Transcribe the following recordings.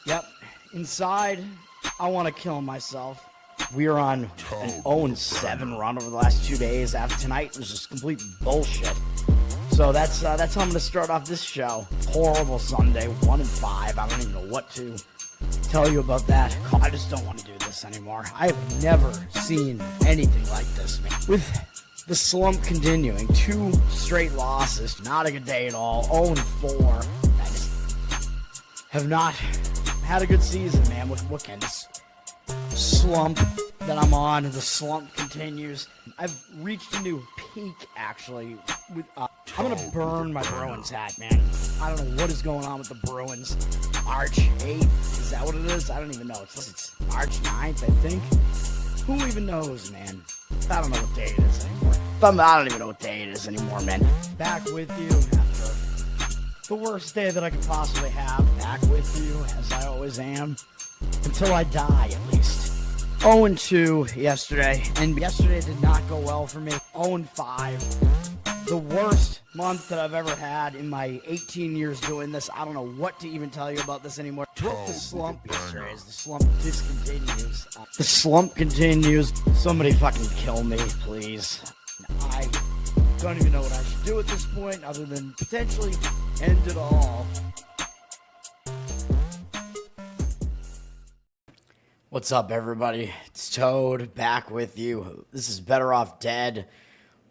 Yep. Inside, I want to kill myself. We are on an 0-7 run over the last 2 days. After tonight was just complete bullshit. So that's how I'm going to start off this show. Horrible Sunday, 1-5. I don't even know what to tell you about that. I just don't want to do this anymore. I have never seen anything like this, man. With the slump continuing, 2 straight losses, not a good day at all. 0-4. I just have not had a good season, man. What can this slump that I'm on? The slump continues. I've reached a new peak, actually. I'm gonna burn my Bruins hat, man. I don't know what is going on with the Bruins. March 8th, is that what it is? I don't even know. It's March 9th, I think. Who even knows, man? I don't know what day it is anymore. I don't even know what day it is anymore, man. Back with you after the worst day that I could possibly have. Back with you, as I always am. Until I die, at least. 0-2 yesterday, and yesterday did not go well for me. 0-5. The worst month that I've ever had in my 18 years doing this. I don't know what to even tell you about this anymore. Broke the slump yesterday as the slump discontinues. The slump continues. Somebody fucking kill me, please. I don't even know what I should do at this point other than potentially end it all. What's up, everybody? It's Toad back with you. This is Better Off Dead,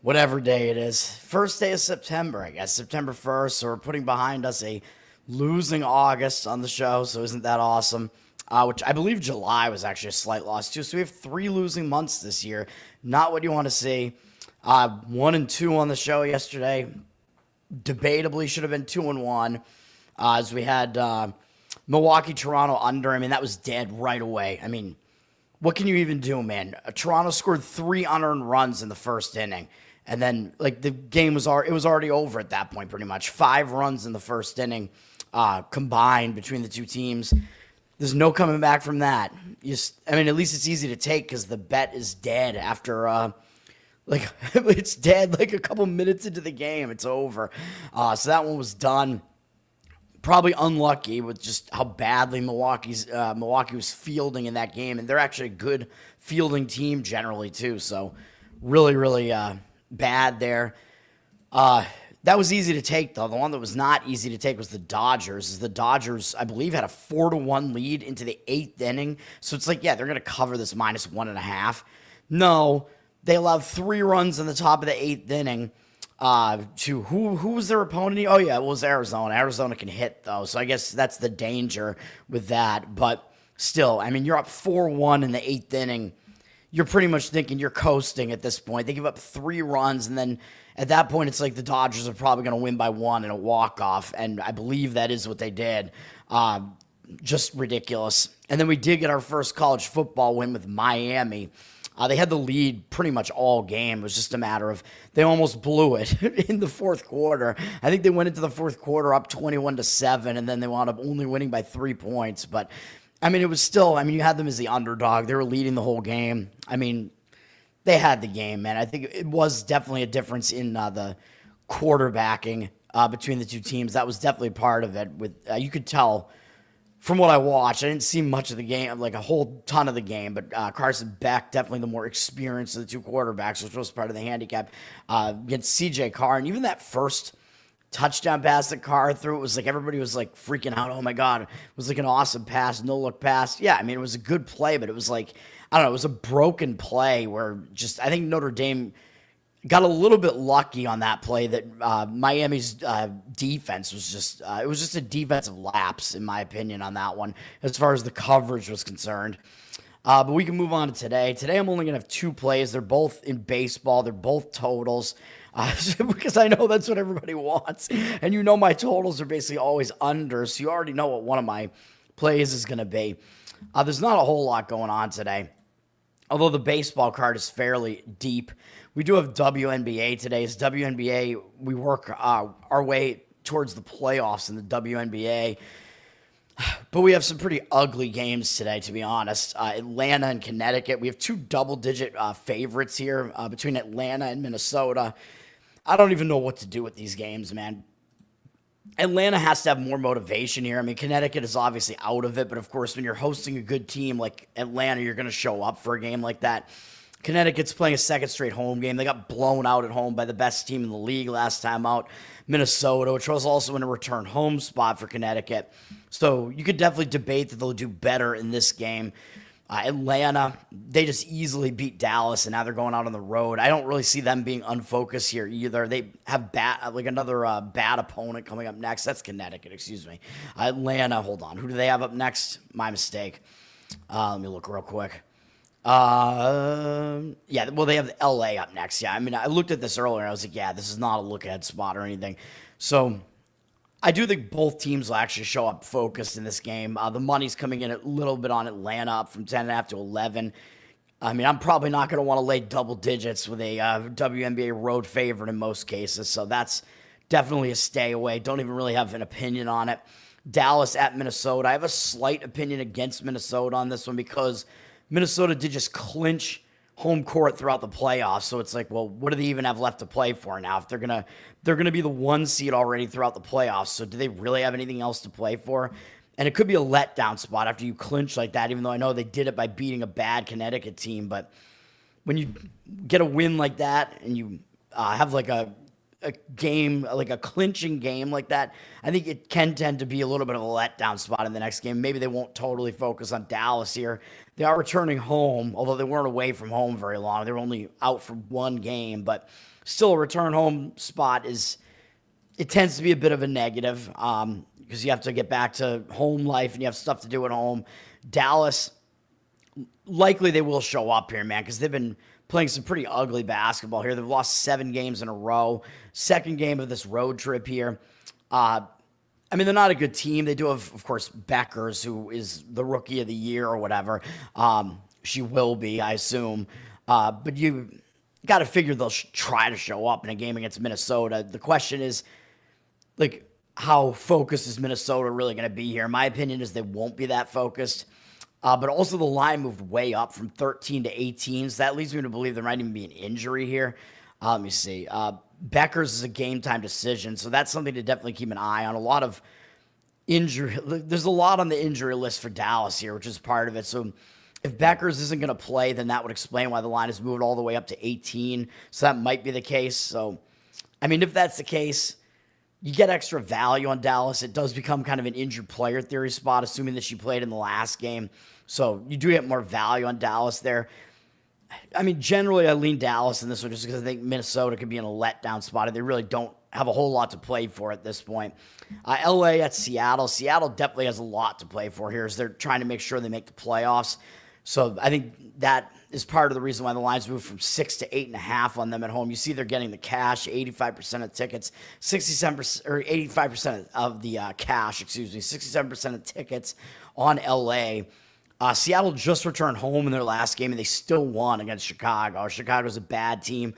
whatever day it is. First day of September, I guess, September 1st. So we're putting behind us a losing August on the show, so isn't that awesome? Which I believe July was actually a slight loss, too. So we have 3 losing months this year. Not what you want to see. 1-2 on the show yesterday. Debatably should have been 2-1, as we had Milwaukee, Toronto under. I mean, that was dead right away. I mean, what can you even do, man? Toronto scored 3 unearned runs in the first inning. And then, like, the game was already over at that point, pretty much. 5 runs in the first inning combined between the two teams. There's no coming back from that. I mean, at least it's easy to take because the bet is dead after, it's dead like a couple minutes into the game. It's over. So that one was done. Probably unlucky with just how badly Milwaukee was fielding in that game, and they're actually a good fielding team generally too. So really, really bad there. That was easy to take though. The one that was not easy to take was the Dodgers. The Dodgers, I believe, had a 4-1 lead into the 8th inning. So it's like, yeah, they're gonna cover this -1.5. No, they allowed 3 runs in the top of the 8th inning. To who was their opponent? Oh yeah, it was Arizona. Arizona can hit though, so I guess that's the danger with that. But still, I mean, you're up 4-1 in the 8th inning. You're pretty much thinking you're coasting at this point. They give up 3 runs, and then at that point, it's like the Dodgers are probably going to win by 1 in a walk-off, and I believe that is what they did. Just ridiculous. And then we did get our first college football win with Miami. They had the lead pretty much all game. It was just a matter of they almost blew it in the fourth quarter. I think they went into the fourth quarter up 21-7, and then they wound up only winning by 3 points. But, I mean, it was still, you had them as the underdog. They were leading the whole game. I mean, they had the game, man. I think it was definitely a difference in the quarterbacking between the two teams. That was definitely part of it. You could tell from what I watched, I didn't see much of the game, like a whole ton of the game, but Carson Beck, definitely the more experienced of the 2 quarterbacks, which was part of the handicap against C.J. Carr. And even that first touchdown pass that Carr threw, it was like everybody was like freaking out. Oh my God, it was like an awesome pass, no look pass. Yeah, I mean, it was a good play, but it was like, I don't know, it was a broken play where just, I think Notre Dame got a little bit lucky on that play that Miami's defense was just it was just a defensive lapse, in my opinion, on that one, as far as the coverage was concerned. But we can move on to today. Today I'm only going to have 2 plays. They're both in baseball. They're both totals. Because I know that's what everybody wants. And you know my totals are basically always under, so you already know what one of my plays is going to be. There's not a whole lot going on today. Although the baseball card is fairly deep. We do have WNBA today. It's WNBA. We work our way towards the playoffs in the WNBA. But we have some pretty ugly games today, to be honest. Atlanta and Connecticut. We have 2 double-digit favorites here between Atlanta and Minnesota. I don't even know what to do with these games, man. Atlanta has to have more motivation here. I mean, Connecticut is obviously out of it, but of course, when you're hosting a good team like Atlanta, you're going to show up for a game like that. Connecticut's playing a second straight home game. They got blown out at home by the best team in the league last time out, Minnesota, which was also in a return home spot for Connecticut. So you could definitely debate that they'll do better in this game. Atlanta, they just easily beat Dallas, and now they're going out on the road. I don't really see them being unfocused here either. They have another bad opponent coming up next. That's Connecticut, excuse me. Atlanta, hold on. Who do they have up next? My mistake. Let me look real quick. Yeah, well, they have LA up next. Yeah, I mean, I looked at this earlier. I was like, yeah, this is not a look-ahead spot or anything. So I do think both teams will actually show up focused in this game. The money's coming in a little bit on Atlanta, up from 10.5 to 11. I mean, I'm probably not going to want to lay double digits with a WNBA road favorite in most cases, so that's definitely a stay away. Don't even really have an opinion on it. Dallas at Minnesota. I have a slight opinion against Minnesota on this one because Minnesota did just clinch home court throughout the playoffs. So it's like, well, what do they even have left to play for now? If they're gonna be the 1 seed already throughout the playoffs. So do they really have anything else to play for? And it could be a letdown spot after you clinch like that, even though I know they did it by beating a bad Connecticut team. But when you get a win like that and you have like a game, like a clinching game like that, I think it can tend to be a little bit of a letdown spot in the next game. Maybe they won't totally focus on Dallas here. They are returning home, although they weren't away from home very long. They were only out for one game, but still a return home spot it tends to be a bit of a negative because you have to get back to home life and you have stuff to do at home. Dallas, likely they will show up here, man, because they've been playing some pretty ugly basketball here. They've lost 7 games in a row. Second game of this road trip here. I mean, they're not a good team. They do have, of course, Beckers, who is the rookie of the year or whatever. She will be, I assume. But you got to figure they'll try to show up in a game against Minnesota. The question is, like, how focused is Minnesota really going to be here? My opinion is they won't be that focused. But also the line moved way up from 13 to 18, so that leads me to believe there might even be an injury here. Let me see. Beckers is a game-time decision, so that's something to definitely keep an eye on. A lot of injury. There's a lot on the injury list for Dallas here, which is part of it. So if Beckers isn't going to play, then that would explain why the line has moved all the way up to 18. So that might be the case. So, I mean, if that's the case, you get extra value on Dallas. It does become kind of an injured player theory spot, assuming that she played in the last game. So you do get more value on Dallas there. I mean, generally, I lean Dallas in this one just because I think Minnesota could be in a letdown spot, and they really don't have a whole lot to play for at this point. LA at Seattle. Seattle definitely has a lot to play for here as they're trying to make sure they make the playoffs. So I think that is part of the reason why the lines moved from 6 to 8.5 on them at home. You see they're getting the cash, 85% of tickets, 67% or 85% of the cash, 67% of tickets on LA. Seattle just returned home in their last game, and they still won against Chicago. Chicago's a bad team.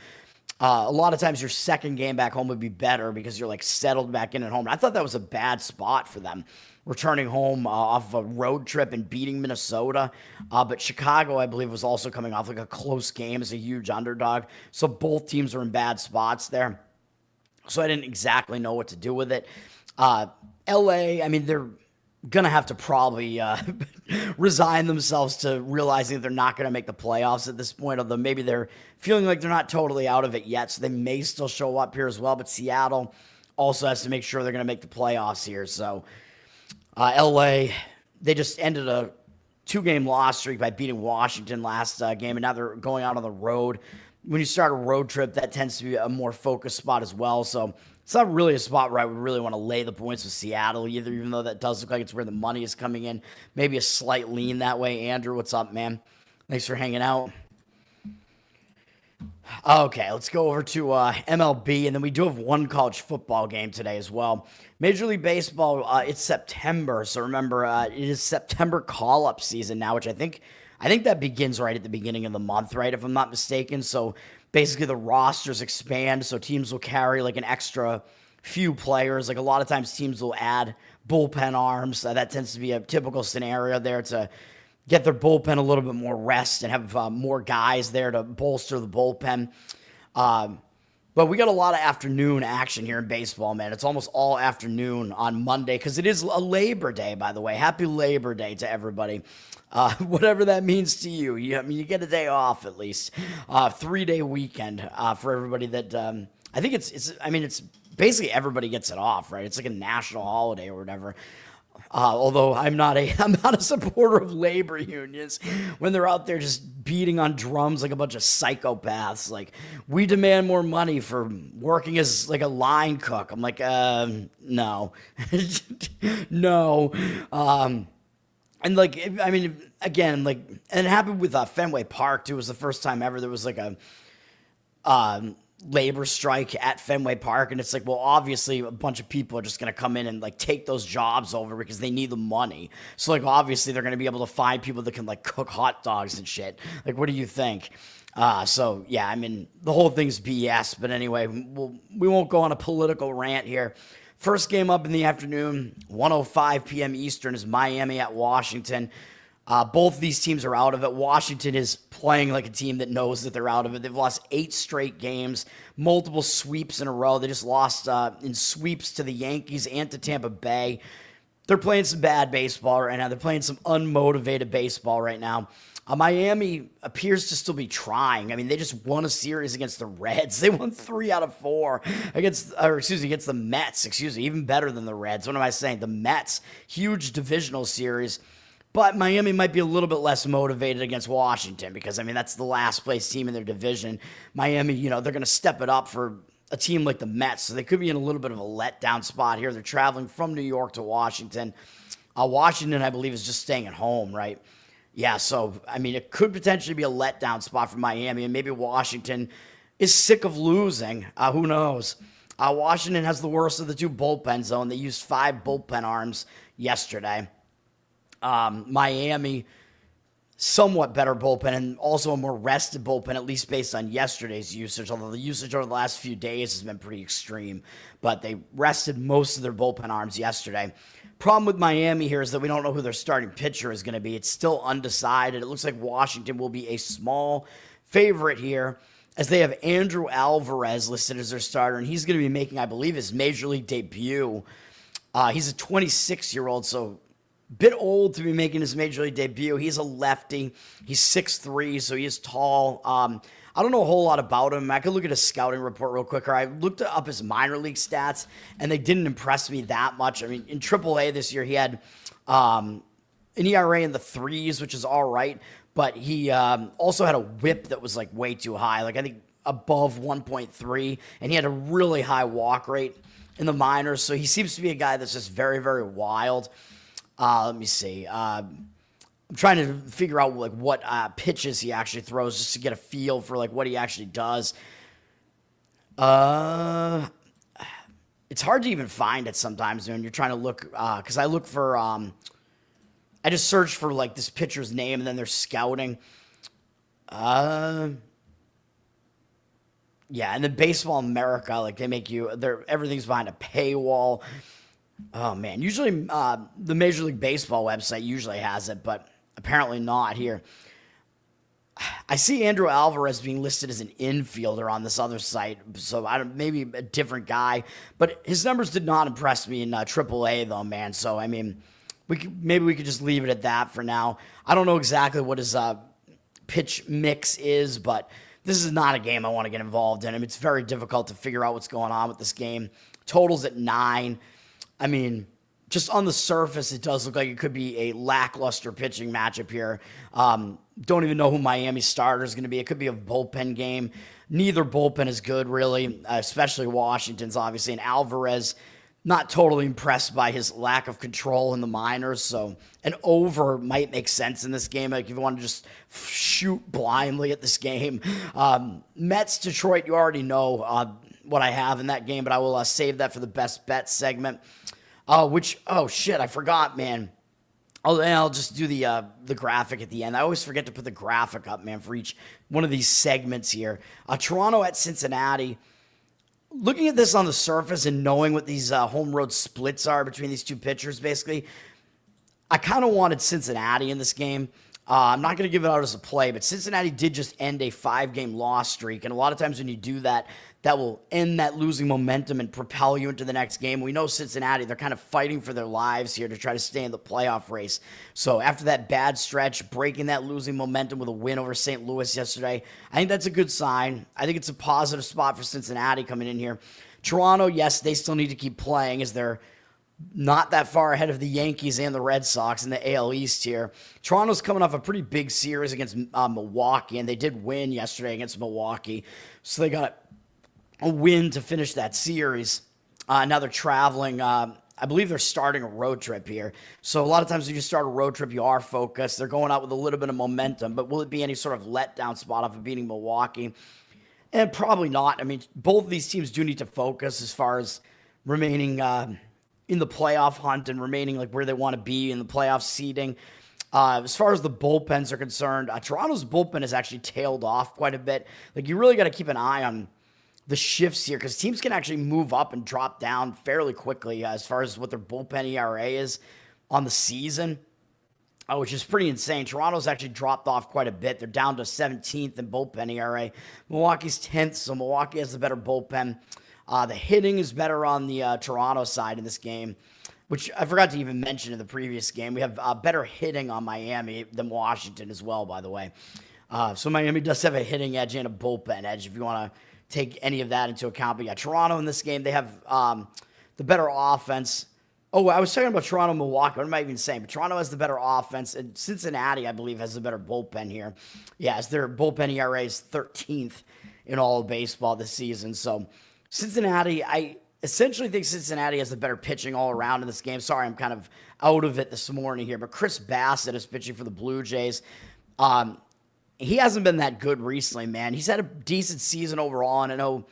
A lot of times your second game back home would be better because you're like settled back in at home. I thought that was a bad spot for them, returning home off of a road trip and beating Minnesota. But Chicago, I believe, was also coming off like a close game as a huge underdog. So both teams are in bad spots there. So I didn't exactly know what to do with it. LA, I mean, they're going to have to probably resign themselves to realizing that they're not going to make the playoffs at this point, although maybe they're feeling like they're not totally out of it yet, so they may still show up here as well. But Seattle also has to make sure they're going to make the playoffs here. So LA, they just ended a 2-game loss streak by beating Washington last game, and now they're going out on the road. When you start a road trip, that tends to be a more focused spot as well. So it's not really a spot where I would really want to lay the points with Seattle either, even though that does look like it's where the money is coming in. Maybe a slight lean that way. Andrew, what's up, man? Thanks for hanging out. Okay, let's go over to MLB, and then we do have one college football game today as well. Major League Baseball, it's September, so remember, it is September call-up season now, which I think that begins right at the beginning of the month, right, if I'm not mistaken. So basically the rosters expand, so teams will carry like an extra few players. Like a lot of times teams will add bullpen arms. That tends to be a typical scenario there to get their bullpen a little bit more rest and have more guys there to bolster the bullpen. But we got a lot of afternoon action here in baseball, man. It's almost all afternoon on Monday because it is a Labor Day, by the way. Happy Labor Day to everybody. Whatever that means to you. I mean, you get a day off at least. 3-day weekend for everybody that I think it's basically everybody gets it off, right? It's like a national holiday or whatever. Although I'm not a supporter of labor unions when they're out there just beating on drums like a bunch of psychopaths. Like, we demand more money for working as like a line cook. I'm like, no, no. And like, I mean, again, like, and it happened with Fenway Park too. It was the first time ever there was like a labor strike at Fenway Park, and it's like, well, obviously a bunch of people are just going to come in and like take those jobs over because they need the money. So like, obviously they're going to be able to find people that can like cook hot dogs and shit. Like, what do you think? So yeah, I mean, the whole thing's BS, but anyway, we won't go on a political rant here. First game up in the afternoon, 1:05 p.m. Eastern, is Miami at Washington. Both of these teams are out of it. Washington is playing like a team that knows that they're out of it. They've lost 8 straight games, multiple sweeps in a row. They just lost in sweeps to the Yankees and to Tampa Bay. They're playing some bad baseball right now. They're playing some unmotivated baseball right now. Miami appears to still be trying. I mean, they just won a series against the Reds. They won 3 out of 4 against the Mets. Even better than the Reds. What am I saying? The Mets, huge divisional series. But Miami might be a little bit less motivated against Washington because, I mean, that's the last place team in their division. Miami, they're going to step it up for a team like the Mets, so they could be in a little bit of a letdown spot here. They're traveling from New York to Washington. Washington, I believe, is just staying at home, right? Yeah, so, I mean, it could potentially be a letdown spot for Miami, and maybe Washington is sick of losing. Who knows? Washington has the worst of the 2 bullpens, though, and they used 5 bullpen arms yesterday. Miami, somewhat better bullpen and also a more rested bullpen, at least based on yesterday's usage, although the usage over the last few days has been pretty extreme. But they rested most of their bullpen arms yesterday. Problem with Miami here is that we don't know who their starting pitcher is going to be. It's still undecided. It looks like Washington will be a small favorite here as they have Andrew Alvarez listed as their starter, and he's going to be making, I believe, his major league debut. He's a 26-year-old, so bit old to be making his major league debut. He's a lefty. He's 6'3", so he is tall. I don't know a whole lot about him. I could look at his scouting report real quick. I looked up his minor league stats, and they didn't impress me that much. I mean, in AAA this year, he had an ERA in the 3s, which is all right, but he also had a whip that was like way too high, like I think above 1.3, and he had a really high walk rate in the minors, so he seems to be a guy that's just very, very wild. Let me see. I'm trying to figure out like what pitches he actually throws just to get a feel for like what he actually does. It's hard to even find it sometimes when you're trying to look because I look for I just search for like this pitcher's name and then they're scouting. Yeah, and then Baseball America, like they make you everything's behind a paywall. Oh, man. Usually the Major League Baseball website usually has it, but apparently not here. I see Andrew Alvarez being listed as an infielder on this other site, so maybe a different guy. But his numbers did not impress me in AAA, though, man. So, I mean, maybe we could just leave it at that for now. I don't know exactly what his pitch mix is, but this is not a game I want to get involved in. I mean, it's very difficult to figure out what's going on with this game. Total's at 9. I mean, just on the surface, it does look like it could be a lackluster pitching matchup here. Don't even know who Miami's starter is going to be. It could be a bullpen game. Neither bullpen is good, really, especially Washington's, obviously. And Alvarez, not totally impressed by his lack of control in the minors. So an over might make sense in this game. Like if you want to just shoot blindly at this game. Mets, Detroit, you already know what I have in that game, but I will save that for the best bet segment. Oh shit, I forgot, man. I'll just do the graphic at the end. I always forget to put the graphic up, man, for each one of these segments here. Toronto at Cincinnati. Looking at this on the surface and knowing what these home road splits are between these two pitchers, basically, I kind of wanted Cincinnati in this game. I'm not going to give it out as a play, but Cincinnati did just end a 5-game loss streak, and a lot of times when you do that, that will end that losing momentum and propel you into the next game. We know Cincinnati, they're kind of fighting for their lives here to try to stay in the playoff race. So after that bad stretch, breaking that losing momentum with a win over St. Louis yesterday, I think that's a good sign. I think it's a positive spot for Cincinnati coming in here. Toronto, yes, they still need to keep playing as they're not that far ahead of the Yankees and the Red Sox in the AL East here. Toronto's coming off a pretty big series against Milwaukee, and they did win yesterday against Milwaukee. So they got a win to finish that series. Now they're traveling. I believe they're starting a road trip here. So a lot of times when you start a road trip, you are focused. They're going out with a little bit of momentum, but will it be any sort of letdown spot off of beating Milwaukee? And probably not. I mean, both of these teams do need to focus as far as remaining in the playoff hunt and remaining like where they want to be in the playoff seeding. As far as the bullpens are concerned, Toronto's bullpen has actually tailed off quite a bit. Like, you really got to keep an eye on the shifts here because teams can actually move up and drop down fairly quickly as far as what their bullpen ERA is on the season, which is pretty insane. Toronto's actually dropped off quite a bit. They're down to 17th in bullpen ERA. Milwaukee's 10th, so Milwaukee has the better bullpen. The hitting is better on the Toronto side in this game, which I forgot to even mention in the previous game. We have better hitting on Miami than Washington as well, by the way. So Miami does have a hitting edge and a bullpen edge if you want to take any of that into account. But yeah, Toronto in this game, they have the better offense. Oh, I was talking about Toronto, Milwaukee. What am I even saying? But Toronto has the better offense, and Cincinnati, I believe, has the better bullpen here. Yeah, as their bullpen ERA is 13th in all of baseball this season. So Cincinnati, I essentially think Cincinnati has the better pitching all around in this game. Sorry, I'm kind of out of it this morning here, but Chris Bassett is pitching for the Blue Jays. He hasn't been that good recently, man. He's had a decent season overall, and I know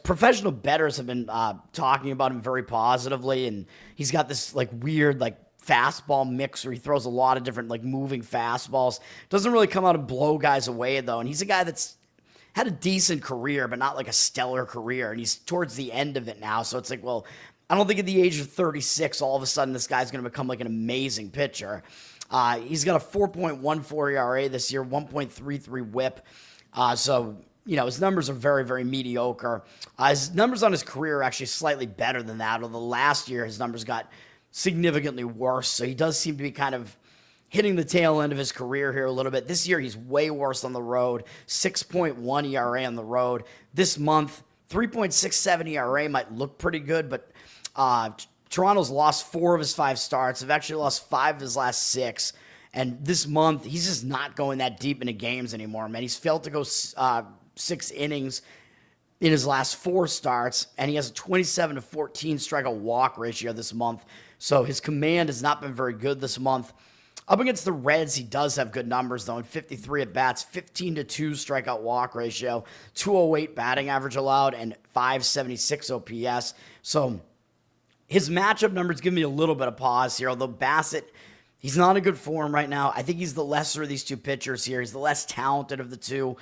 professional bettors have been talking about him very positively, and he's got this weird fastball mix where he throws a lot of different moving fastballs. Doesn't really come out and blow guys away though, and he's a guy that's had a decent career, but not a stellar career, and he's towards the end of it now. So it's well, I don't think at the age of 36, all of a sudden this guy's going to become an amazing pitcher. He's got a 4.14 ERA this year, 1.33 WHIP. So his numbers are very, very mediocre. His numbers on his career are actually slightly better than that, although last year his numbers got significantly worse. So he does seem to be kind of hitting the tail end of his career here a little bit. This year, he's way worse on the road, 6.1 ERA on the road. This month, 3.67 ERA might look pretty good, but Toronto's lost 4 of his 5 starts. They've actually lost 5 of his last 6. And this month, he's just not going that deep into games anymore, man. He's failed to go 6 innings in his last 4 starts, and he has a 27-14 strikeout walk ratio this month. So his command has not been very good this month. Up against the Reds, he does have good numbers, though, in 53 at-bats, 15-2 strikeout walk ratio, 208 batting average allowed, and 576 OPS. So his matchup numbers give me a little bit of pause here, although Bassett, he's not in good form right now. I think he's the lesser of these two pitchers here. He's the less talented of the two.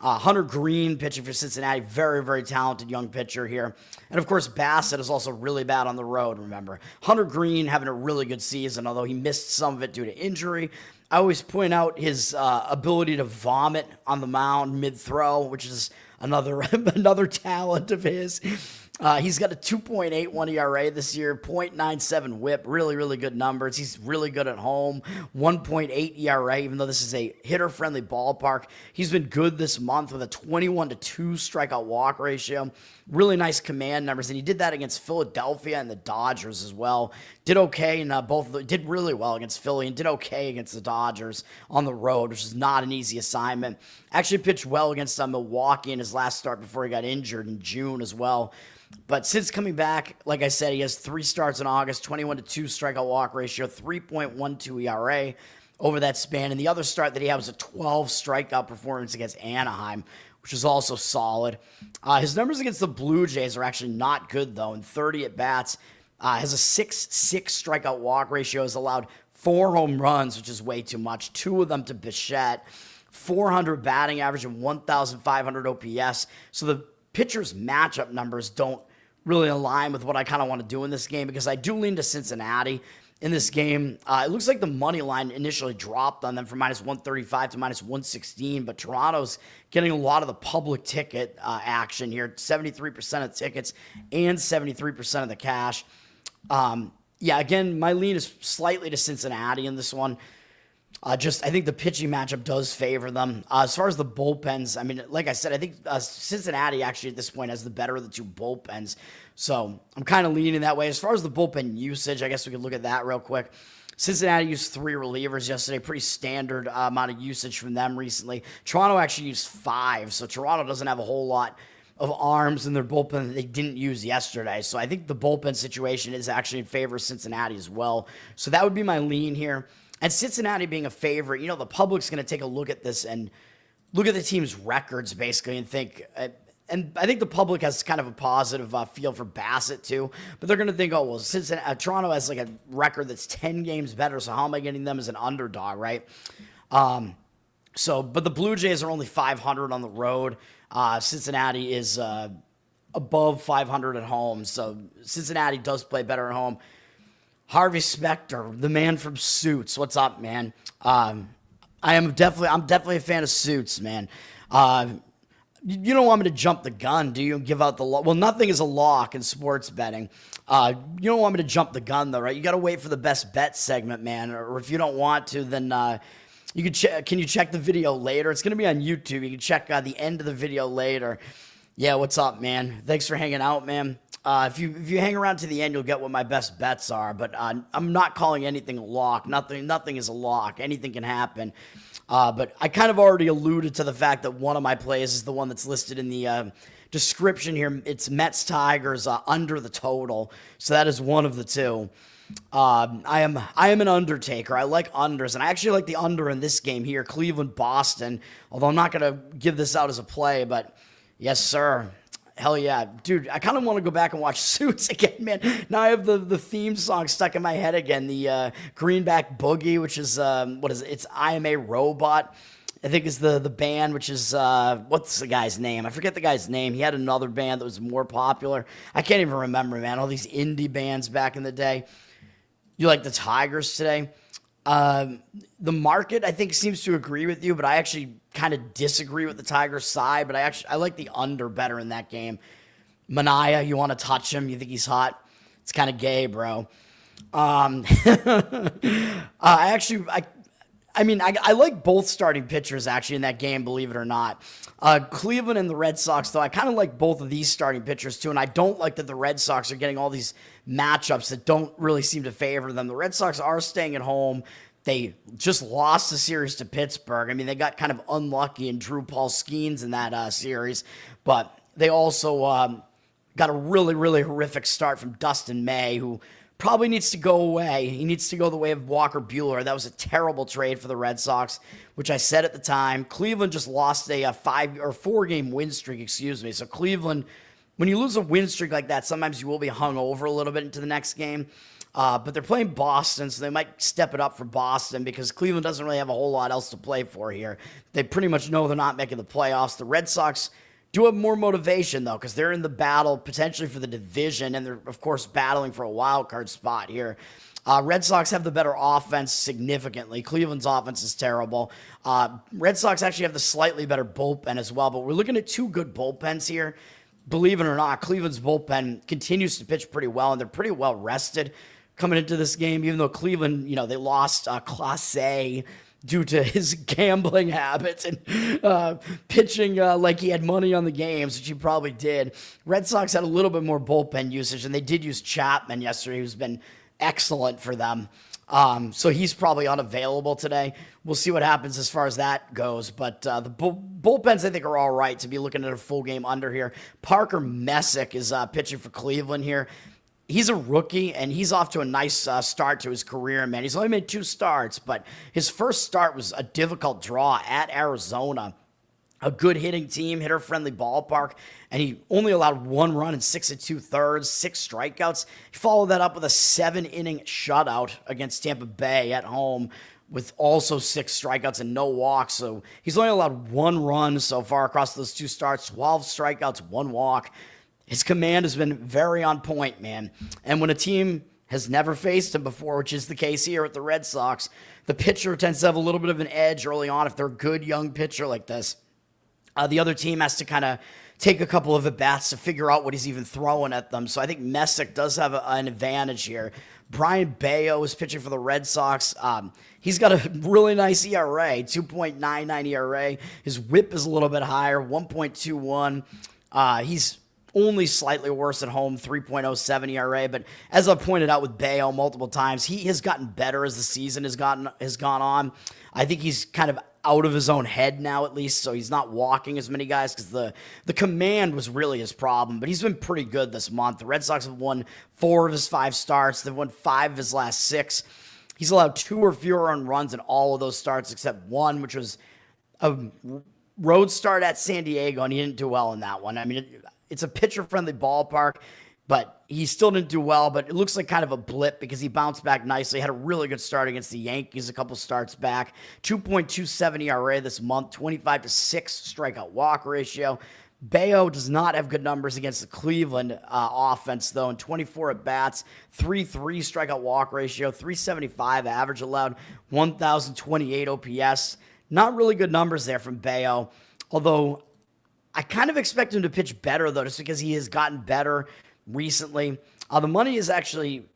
Hunter Green pitching for Cincinnati, very, very talented young pitcher here. And, of course, Bassett is also really bad on the road, remember. Hunter Green having a really good season, although he missed some of it due to injury. I always point out his ability to vomit on the mound mid-throw, which is another talent of his. He's got a 2.81 ERA this year, 0.97 WHIP, really, really good numbers. He's really good at home, 1.8 ERA, even though this is a hitter-friendly ballpark. He's been good this month with a 21-2 strikeout walk ratio. Really nice command numbers, and he did that against Philadelphia and the Dodgers as well. Did okay, and did really well against Philly, and did okay against the Dodgers on the road, which is not an easy assignment. Actually pitched well against Milwaukee in his last start before he got injured in June as well. But since coming back, like I said, he has 3 starts in August, 21-2 strikeout walk ratio, 3.12 ERA over that span. And the other start that he had was a 12 strikeout performance against Anaheim, which is also solid. His numbers against the Blue Jays are actually not good, though. In 30 at-bats, has a 6.6 strikeout walk ratio, has allowed 4 home runs, which is way too much, 2 of them to Bichette, 400 batting average and 1,500 OPS. So the pitchers' matchup numbers don't really align with what I kind of want to do in this game because I do lean to Cincinnati. in this game. It looks like the money line initially dropped on them from -135 to -116, but Toronto's getting a lot of the public ticket action here, 73% of tickets and 73% of the cash. Yeah, again, my lean is slightly to Cincinnati in this one. I think the pitching matchup does favor them. As far as the bullpens, I mean, like I said, I think Cincinnati actually at this point has the better of the two bullpens. So I'm kind of leaning that way. As far as the bullpen usage, I guess we could look at that real quick. Cincinnati used 3 relievers yesterday, pretty standard amount of usage from them recently. Toronto actually used 5, so Toronto doesn't have a whole lot of arms in their bullpen that they didn't use yesterday. So I think the bullpen situation is actually in favor of Cincinnati as well. So that would be my lean here. And Cincinnati being a favorite, the public's going to take a look at this and look at the team's records, basically, and think, and I think the public has kind of a positive feel for Bassett, too. But they're going to think, oh, well, Toronto has like a record that's 10 games better, so how am I getting them as an underdog, right? But the Blue Jays are only 500 on the road. Cincinnati is above 500 at home, so Cincinnati does play better at home. Harvey Specter, the man from Suits. What's up, man? I'm definitely a fan of Suits, man. You don't want me to jump the gun, do you? Give out the lock. Well, nothing is a lock in sports betting. You don't want me to jump the gun, though, right? You got to wait for the best bet segment, man. Or if you don't want to, then you can can you check the video later? It's going to be on YouTube. You can check the end of the video later. Yeah, what's up, man? Thanks for hanging out, man. If you hang around to the end, you'll get what my best bets are. But I'm not calling anything a lock. Nothing is a lock. Anything can happen. But I kind of already alluded to the fact that one of my plays is the one that's listed in the description here. It's Mets-Tigers under the total. So that is one of the two. I am an undertaker. I like unders, and I actually like the under in this game here, Cleveland-Boston. Although I'm not going to give this out as a play, but yes, sir. Hell yeah. Dude, I kind of want to go back and watch Suits again, man. Now I have the theme song stuck in my head again. The Greenback Boogie, which is, what is it? It's I Am a Robot, I think is the band, which is, what's the guy's name? I forget the guy's name. He had another band that was more popular. I can't even remember, man. All these indie bands back in the day. You like the Tigers today? The market, I think, seems to agree with you, but I actually kind of disagree with the Tigers side, but I like the under better in that game. Mania, you want to touch him? You think he's hot? It's kind of gay, bro. I like both starting pitchers, actually, in that game, believe it or not. Cleveland and the Red Sox, though, I kind of like both of these starting pitchers, too, and I don't like that the Red Sox are getting all these matchups that don't really seem to favor them. The Red Sox are staying at home. They just lost the series to Pittsburgh. I mean, they got kind of unlucky and drew Paul Skeens in that series, but they also got a really, really horrific start from Dustin May, who probably needs to go away. He needs to go the way of Walker Buehler. That was a terrible trade for the Red Sox, which I said at the time. Cleveland just lost a 4-game win streak, So Cleveland, when you lose a win streak like that, sometimes you will be hung over a little bit into the next game. But they're playing Boston, so they might step it up for Boston because Cleveland doesn't really have a whole lot else to play for here. They pretty much know they're not making the playoffs. The Red Sox do have more motivation, though, because they're in the battle potentially for the division, and they're, of course, battling for a wild card spot here. Red Sox have the better offense significantly. Cleveland's offense is terrible. Red Sox actually have the slightly better bullpen as well, but we're looking at two good bullpens here. Believe it or not, Cleveland's bullpen continues to pitch pretty well, and they're pretty well rested coming into this game, even though Cleveland, they lost Clase due to his gambling habits and pitching like he had money on the games, which he probably did. Red Sox had a little bit more bullpen usage, and they did use Chapman yesterday, who's been excellent for them. So he's probably unavailable today. We'll see what happens as far as that goes. But the bullpens, I think, are all right to be looking at a full game under here. Parker Messick is pitching for Cleveland here. He's a rookie, and he's off to a nice start to his career, man. He's only made 2 starts, but his first start was a difficult draw at Arizona. A good hitting team, hitter-friendly ballpark, and he only allowed 1 run in 6 2/3, 6 strikeouts. He followed that up with a 7-inning shutout against Tampa Bay at home with also 6 strikeouts and no walks. So he's only allowed 1 run so far across those 2 starts, 12 strikeouts, 1 walk. His command has been very on point, man. And when a team has never faced him before, which is the case here with the Red Sox. The pitcher tends to have a little bit of an edge early on if they're a good young pitcher like this. The other team has to kind of take a couple of at-bats to figure out what he's even throwing at them. So I think Messick does have an advantage here. Brian Bayo is pitching for the Red Sox. He's got a really nice ERA, 2.99 ERA. His whip is a little bit higher, 1.21. He's only slightly worse at home, 3.07 ERA. But as I've pointed out with Bayo multiple times, he has gotten better as the season has gone on. I think he's kind of out of his own head now, at least, so he's not walking as many guys because the command was really his problem. But he's been pretty good this month. The Red Sox have won 4 of his 5 starts. They've won 5 of his last 6. He's allowed 2 or fewer earned runs in all of those starts except one, which was a road start at San Diego, and he didn't do well in that one. I mean, it's a pitcher-friendly ballpark, but he still didn't do well, but it looks like kind of a blip because he bounced back nicely. Had a really good start against the Yankees a couple starts back. 2.27 ERA this month, 25-6 strikeout walk ratio. Bayo does not have good numbers against the Cleveland offense, though, in 24 at-bats, 3.3 strikeout walk ratio, 375 average allowed, 1,028 OPS. Not really good numbers there from Bayo, although I kind of expect him to pitch better, though, just because he has gotten better recently. The money is actually,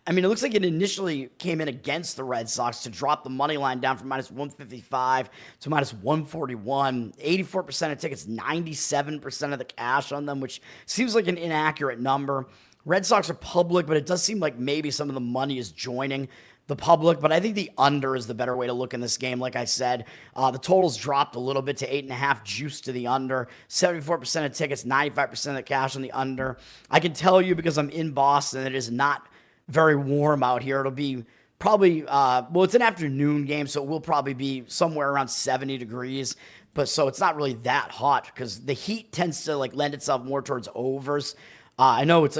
I mean, it looks like it initially came in against the Red Sox to drop the money line down from minus 155 to minus 141. 84% of tickets, 97% of the cash on them, which seems like an inaccurate number. Red Sox are public, but it does seem like maybe some of the money is joining the public, but I think the under is the better way to look in this game. Like I said, the totals dropped a little bit to 8.5 juice to the under. 74% of tickets, 95% of the cash on the under. I can tell you because I'm in Boston, it is not very warm out here. It'll be probably, well, it's an afternoon game, so it will probably be somewhere around 70 degrees. But so it's not really that hot because the heat tends to like lend itself more towards overs. I know it's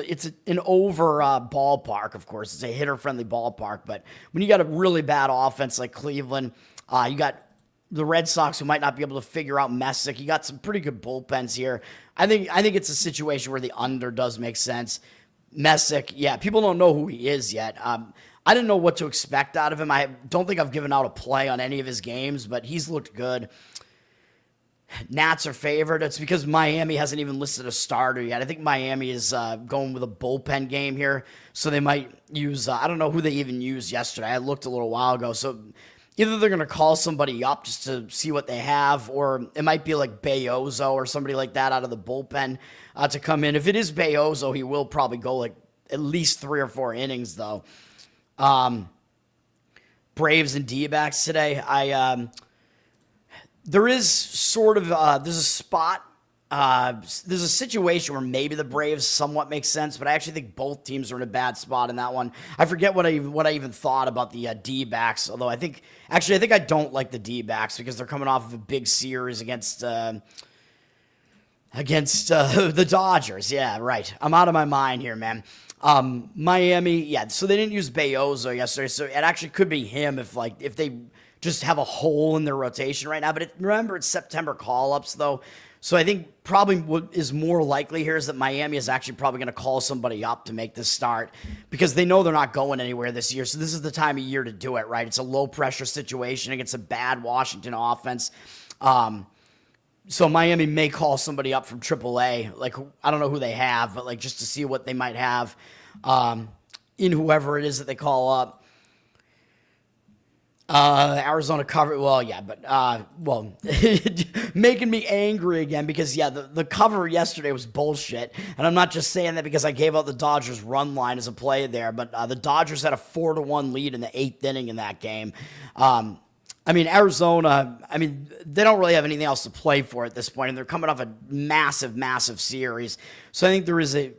an over ballpark, of course. It's a hitter-friendly ballpark, but when you got a really bad offense like Cleveland, you got the Red Sox who might not be able to figure out Messick. You got some pretty good bullpens here. I think it's a situation where the under does make sense. Messick, yeah, people don't know who he is yet. I didn't know what to expect out of him. I don't think I've given out a play on any of his games, but he's looked good. Nats are favored. It's because Miami hasn't even listed a starter yet. I think Miami is going with a bullpen game here, so they might use, I don't know who they even used yesterday. I looked a little while ago, so either they're going to call somebody up just to see what they have, or it might be like Bayozo or somebody like that out of the bullpen to come in. If it is Bayozo, he will probably go like at least 3 or 4 innings, though. Braves and D-backs today. There is sort of, there's a spot, there's a situation where maybe the Braves somewhat make sense, but I actually think both teams are in a bad spot in that one. I forget what I even thought about the D-backs, although I think I don't like the D-backs because they're coming off of a big series against the Dodgers. Yeah, right. I'm out of my mind here, man. Miami, yeah, so they didn't use Bayozo yesterday, so it actually could be him if they just have a hole in their rotation right now. But remember, it's September call-ups, though. So I think probably what is more likely here is that Miami is actually probably going to call somebody up to make this start because they know they're not going anywhere this year. So this is the time of year to do it, right? It's a low-pressure situation against a bad Washington offense. So Miami may call somebody up from AAA. Like, I don't know who they have, but like just to see what they might have in whoever it is that they call up. Arizona cover, well, yeah, but, making me angry again because, yeah, the cover yesterday was bullshit, and I'm not just saying that because I gave out the Dodgers run line as a play there, but the Dodgers had a 4-1 lead in the 8th inning in that game. Arizona, they don't really have anything else to play for at this point, and they're coming off a massive, massive series, so I think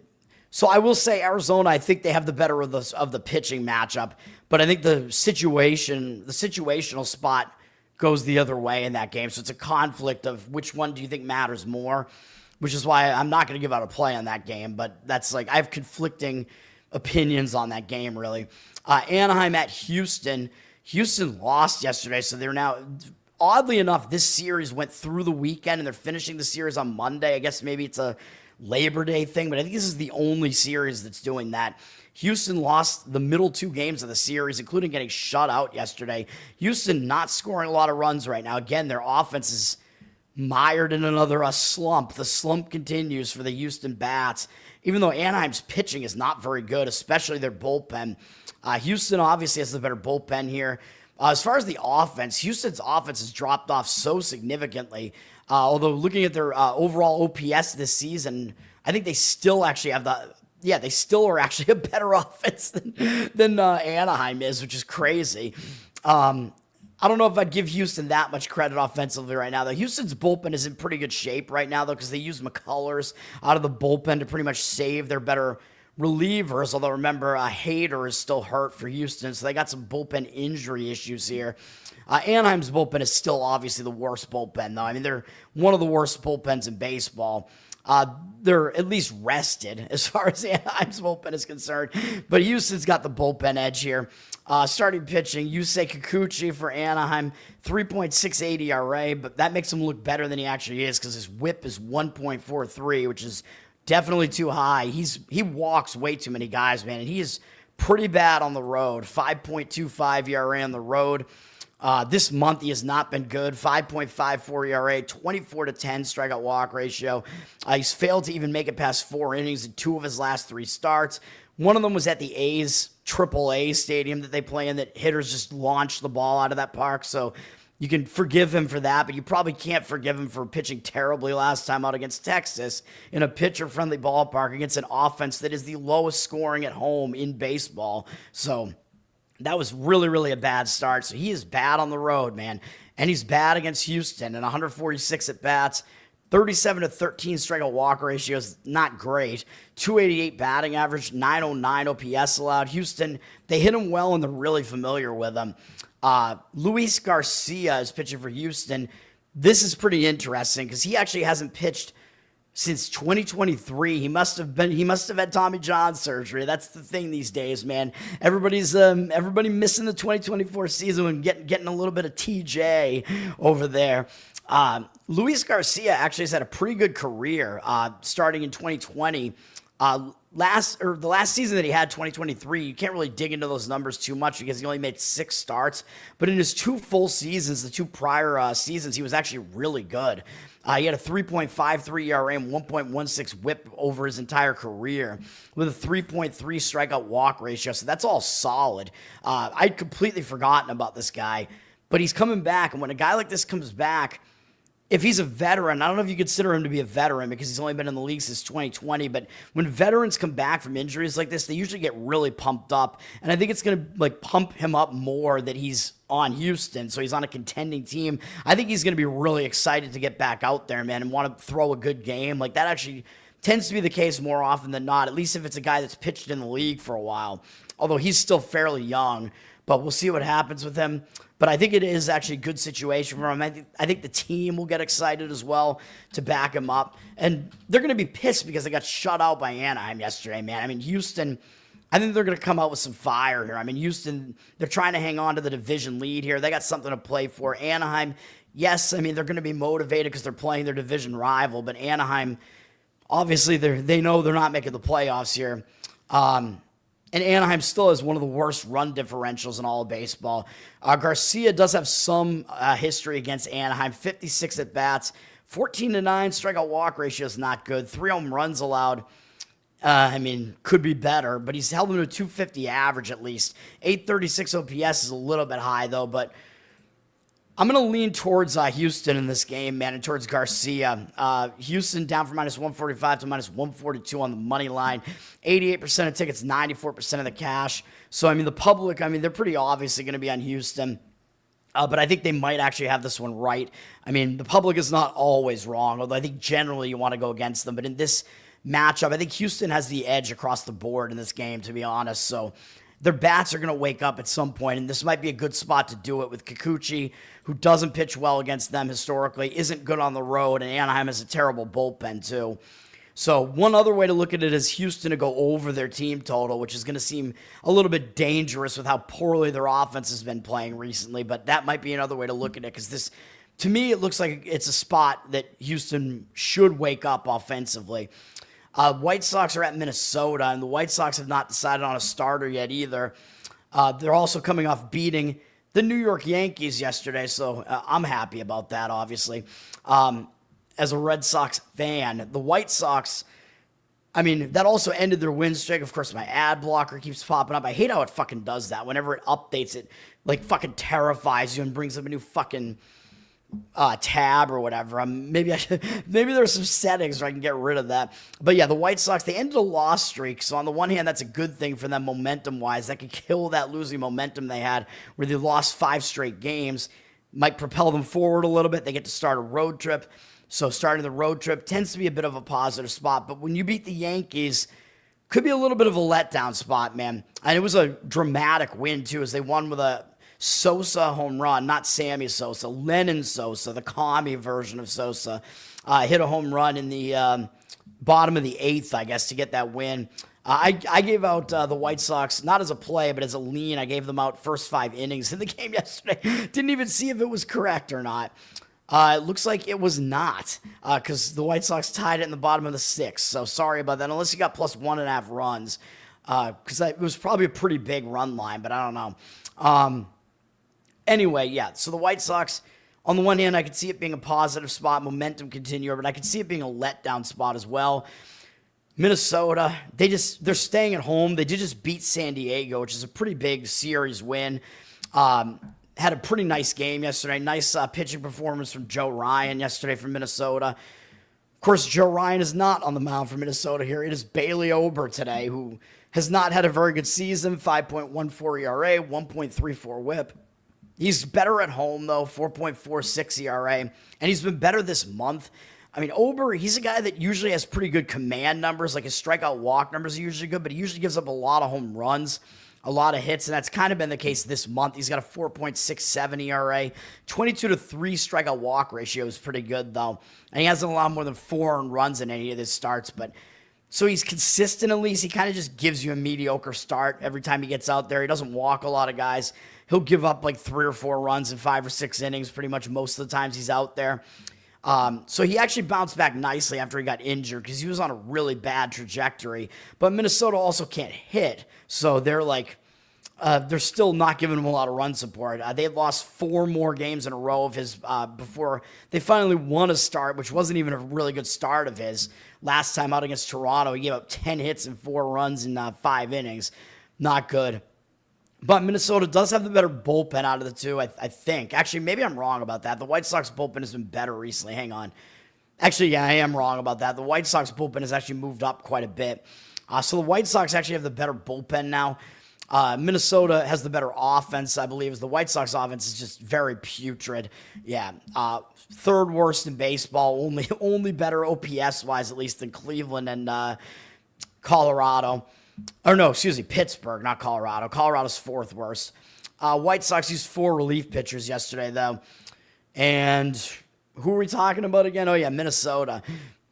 so I will say Arizona, I think they have the better of the pitching matchup, but I think the situational spot goes the other way in that game. So it's a conflict of which one do you think matters more, which is why I'm not going to give out a play on that game. But that's like I have conflicting opinions on that game, really. Anaheim at Houston. Houston lost yesterday, so they're now, oddly enough, this series went through the weekend, and they're finishing the series on Monday. I guess maybe it's a Labor Day thing, but I think this is the only series that's doing that. Houston lost the middle two games of the series, including getting shut out yesterday. Houston not scoring a lot of runs right now. Again, their offense is mired in another slump. The slump continues for the Houston Bats, even though Anaheim's pitching is not very good, especially their bullpen. Houston obviously has the better bullpen here. As far as the offense, Houston's offense has dropped off so significantly. Although looking at their overall OPS this season, I think they still actually have they still are actually a better offense than Anaheim is, which is crazy. I don't know if I'd give Houston that much credit offensively right now, though. Houston's bullpen is in pretty good shape right now, though, because they use McCullers out of the bullpen to pretty much save their better relievers. Although, remember, Hader is still hurt for Houston, so they got some bullpen injury issues here. Anaheim's bullpen is still obviously the worst bullpen, though. I mean, they're one of the worst bullpens in baseball. They're at least rested as far as Anaheim's bullpen is concerned. But Houston's got the bullpen edge here. Starting pitching, Yusei Kikuchi for Anaheim, 3.68 ERA, but that makes him look better than he actually is because his whip is 1.43, which is definitely too high. He walks way too many guys, man, and he is pretty bad on the road. 5.25 ERA on the road. This month he has not been good. 5.54 ERA, 24-10 strikeout walk ratio. He's failed to even make it past 4 innings in 2 of his last 3 starts. One of them was at the A's AAA stadium that they play in, that hitters just launched the ball out of that park. So you can forgive him for that, but you probably can't forgive him for pitching terribly last time out against Texas in a pitcher-friendly ballpark against an offense that is the lowest scoring at home in baseball. So that was really, really a bad start. So he is bad on the road, man. And he's bad against Houston and 146 at-bats. 37-13 strikeout walk ratio is not great. 288 batting average, 909 OPS allowed. Houston, they hit him well and they're really familiar with him. Luis Garcia is pitching for Houston. This is pretty interesting because he actually hasn't pitched since 2023. He must have had Tommy John surgery. That's the thing these days, man. Everybody missing the 2024 season and getting a little bit of TJ over there. Luis Garcia actually has had a pretty good career starting in 2020. The last season that he had, 2023, you can't really dig into those numbers too much because he only made 6 starts. But in his 2 full seasons, the 2 prior seasons, he was actually really good. He had a 3.53 ERA and 1.16 whip over his entire career with a 3.3 strikeout walk ratio. So that's all solid. I'd completely forgotten about this guy, but he's coming back. And when a guy like this comes back, if he's a veteran, I don't know if you consider him to be a veteran because he's only been in the league since 2020, but when veterans come back from injuries like this, they usually get really pumped up. And I think it's going to pump him up more that he's on Houston, so he's on a contending team. I think he's going to be really excited to get back out there, man, and want to throw a good game. That actually tends to be the case more often than not, at least if it's a guy that's pitched in the league for a while. Although he's still fairly young, but we'll see what happens with him. But I think it is actually a good situation for him. I think the team will get excited as well to back him up. And they're going to be pissed because they got shut out by Anaheim yesterday, man. I mean, Houston, I think they're going to come out with some fire here. I mean, Houston, they're trying to hang on to the division lead here. They got something to play for. Anaheim, yes, I mean, they're going to be motivated because they're playing their division rival. But Anaheim, obviously, they know they're not making the playoffs here. And Anaheim still has one of the worst run differentials in all of baseball. Garcia does have some history against Anaheim. 56 at-bats, 14-9 strikeout walk ratio is not good. 3 home runs allowed. Could be better, but he's held him to a 250 average at least. 836 OPS is a little bit high, though, but I'm going to lean towards Houston in this game, man, and towards Garcia. Houston down from minus 145 to minus 142 on the money line. 88% of tickets, 94% of the cash. So, the public, they're pretty obviously going to be on Houston. But I think they might actually have this one right. The public is not always wrong, although I think generally you want to go against them. But in this matchup, I think Houston has the edge across the board in this game, to be honest. So their bats are going to wake up at some point, and this might be a good spot to do it with Kikuchi, who doesn't pitch well against them historically, isn't good on the road, and Anaheim has a terrible bullpen too. So one other way to look at it is Houston to go over their team total, which is going to seem a little bit dangerous with how poorly their offense has been playing recently, but that might be another way to look at it because this, to me, it looks like it's a spot that Houston should wake up offensively. White Sox are at Minnesota, and the White Sox have not decided on a starter yet either. They're also coming off beating the New York Yankees yesterday, so I'm happy about that, obviously. As a Red Sox fan, the White Sox, I mean, that also ended their win streak. Of course, my ad blocker keeps popping up. I hate how it fucking does that. Whenever it updates, it like fucking terrifies you and brings up a new fucking tab or whatever. Maybe there's some settings where I can get rid of that. But yeah, the White Sox, they ended a loss streak. So on the one hand, that's a good thing for them momentum-wise. That could kill that losing momentum they had where they lost 5 straight games. Might propel them forward a little bit. They get to start a road trip. So starting the road trip tends to be a bit of a positive spot. But when you beat the Yankees, could be a little bit of a letdown spot, man. And it was a dramatic win, too, as they won with a Sosa home run, not Sammy Sosa, Lennon Sosa, the commie version of Sosa, hit a home run in the bottom of the 8th, I guess, to get that win. I gave out the White Sox, not as a play, but as a lean. I gave them out first 5 innings in the game yesterday. Didn't even see if it was correct or not. It looks like it was not, because the White Sox tied it in the bottom of the 6th. So sorry about that, unless you got plus 1.5 runs, because it was probably a pretty big run line, but I don't know. Anyway, yeah, so the White Sox, on the one hand, I could see it being a positive spot, momentum continuer, but I could see it being a letdown spot as well. Minnesota, they're staying at home. They did just beat San Diego, which is a pretty big series win. Had a pretty nice game yesterday. Nice pitching performance from Joe Ryan yesterday from Minnesota. Of course, Joe Ryan is not on the mound for Minnesota here. It is Bailey Ober today, who has not had a very good season. 5.14 ERA, 1.34 WHIP. He's better at home, though, 4.46 ERA, and he's been better this month. I mean, Ober, he's a guy that usually has pretty good command numbers, like his strikeout walk numbers are usually good, but he usually gives up a lot of home runs, a lot of hits, and that's kind of been the case this month. He's got a 4.67 ERA, 22-3 strikeout walk ratio is pretty good, though, and he hasn't allowed more than 4 earned runs in any of his starts, but so he's consistent at least. He kind of just gives you a mediocre start every time he gets out there. He doesn't walk a lot of guys. He'll give up like 3 or 4 runs in 5 or 6 innings pretty much most of the times he's out there. So he actually bounced back nicely after he got injured because he was on a really bad trajectory. But Minnesota also can't hit, so they're still not giving him a lot of run support. They had lost 4 more games in a row of his before they finally won a start, which wasn't even a really good start of his. Last time out against Toronto, he gave up 10 hits and 4 runs in 5 innings. Not good. But Minnesota does have the better bullpen out of the two, I think. Actually, maybe I'm wrong about that. The White Sox bullpen has been better recently. Hang on. Actually, yeah, I am wrong about that. The White Sox bullpen has actually moved up quite a bit. So the White Sox actually have the better bullpen now. Minnesota has the better offense, I believe. As the White Sox offense is just very putrid. Yeah, 3rd worst in baseball. Only better OPS-wise, at least, than Cleveland and Colorado. Or no, excuse me, Pittsburgh, not Colorado. Colorado's 4th worst. White Sox used 4 relief pitchers yesterday, though. And who are we talking about again? Oh, yeah, Minnesota.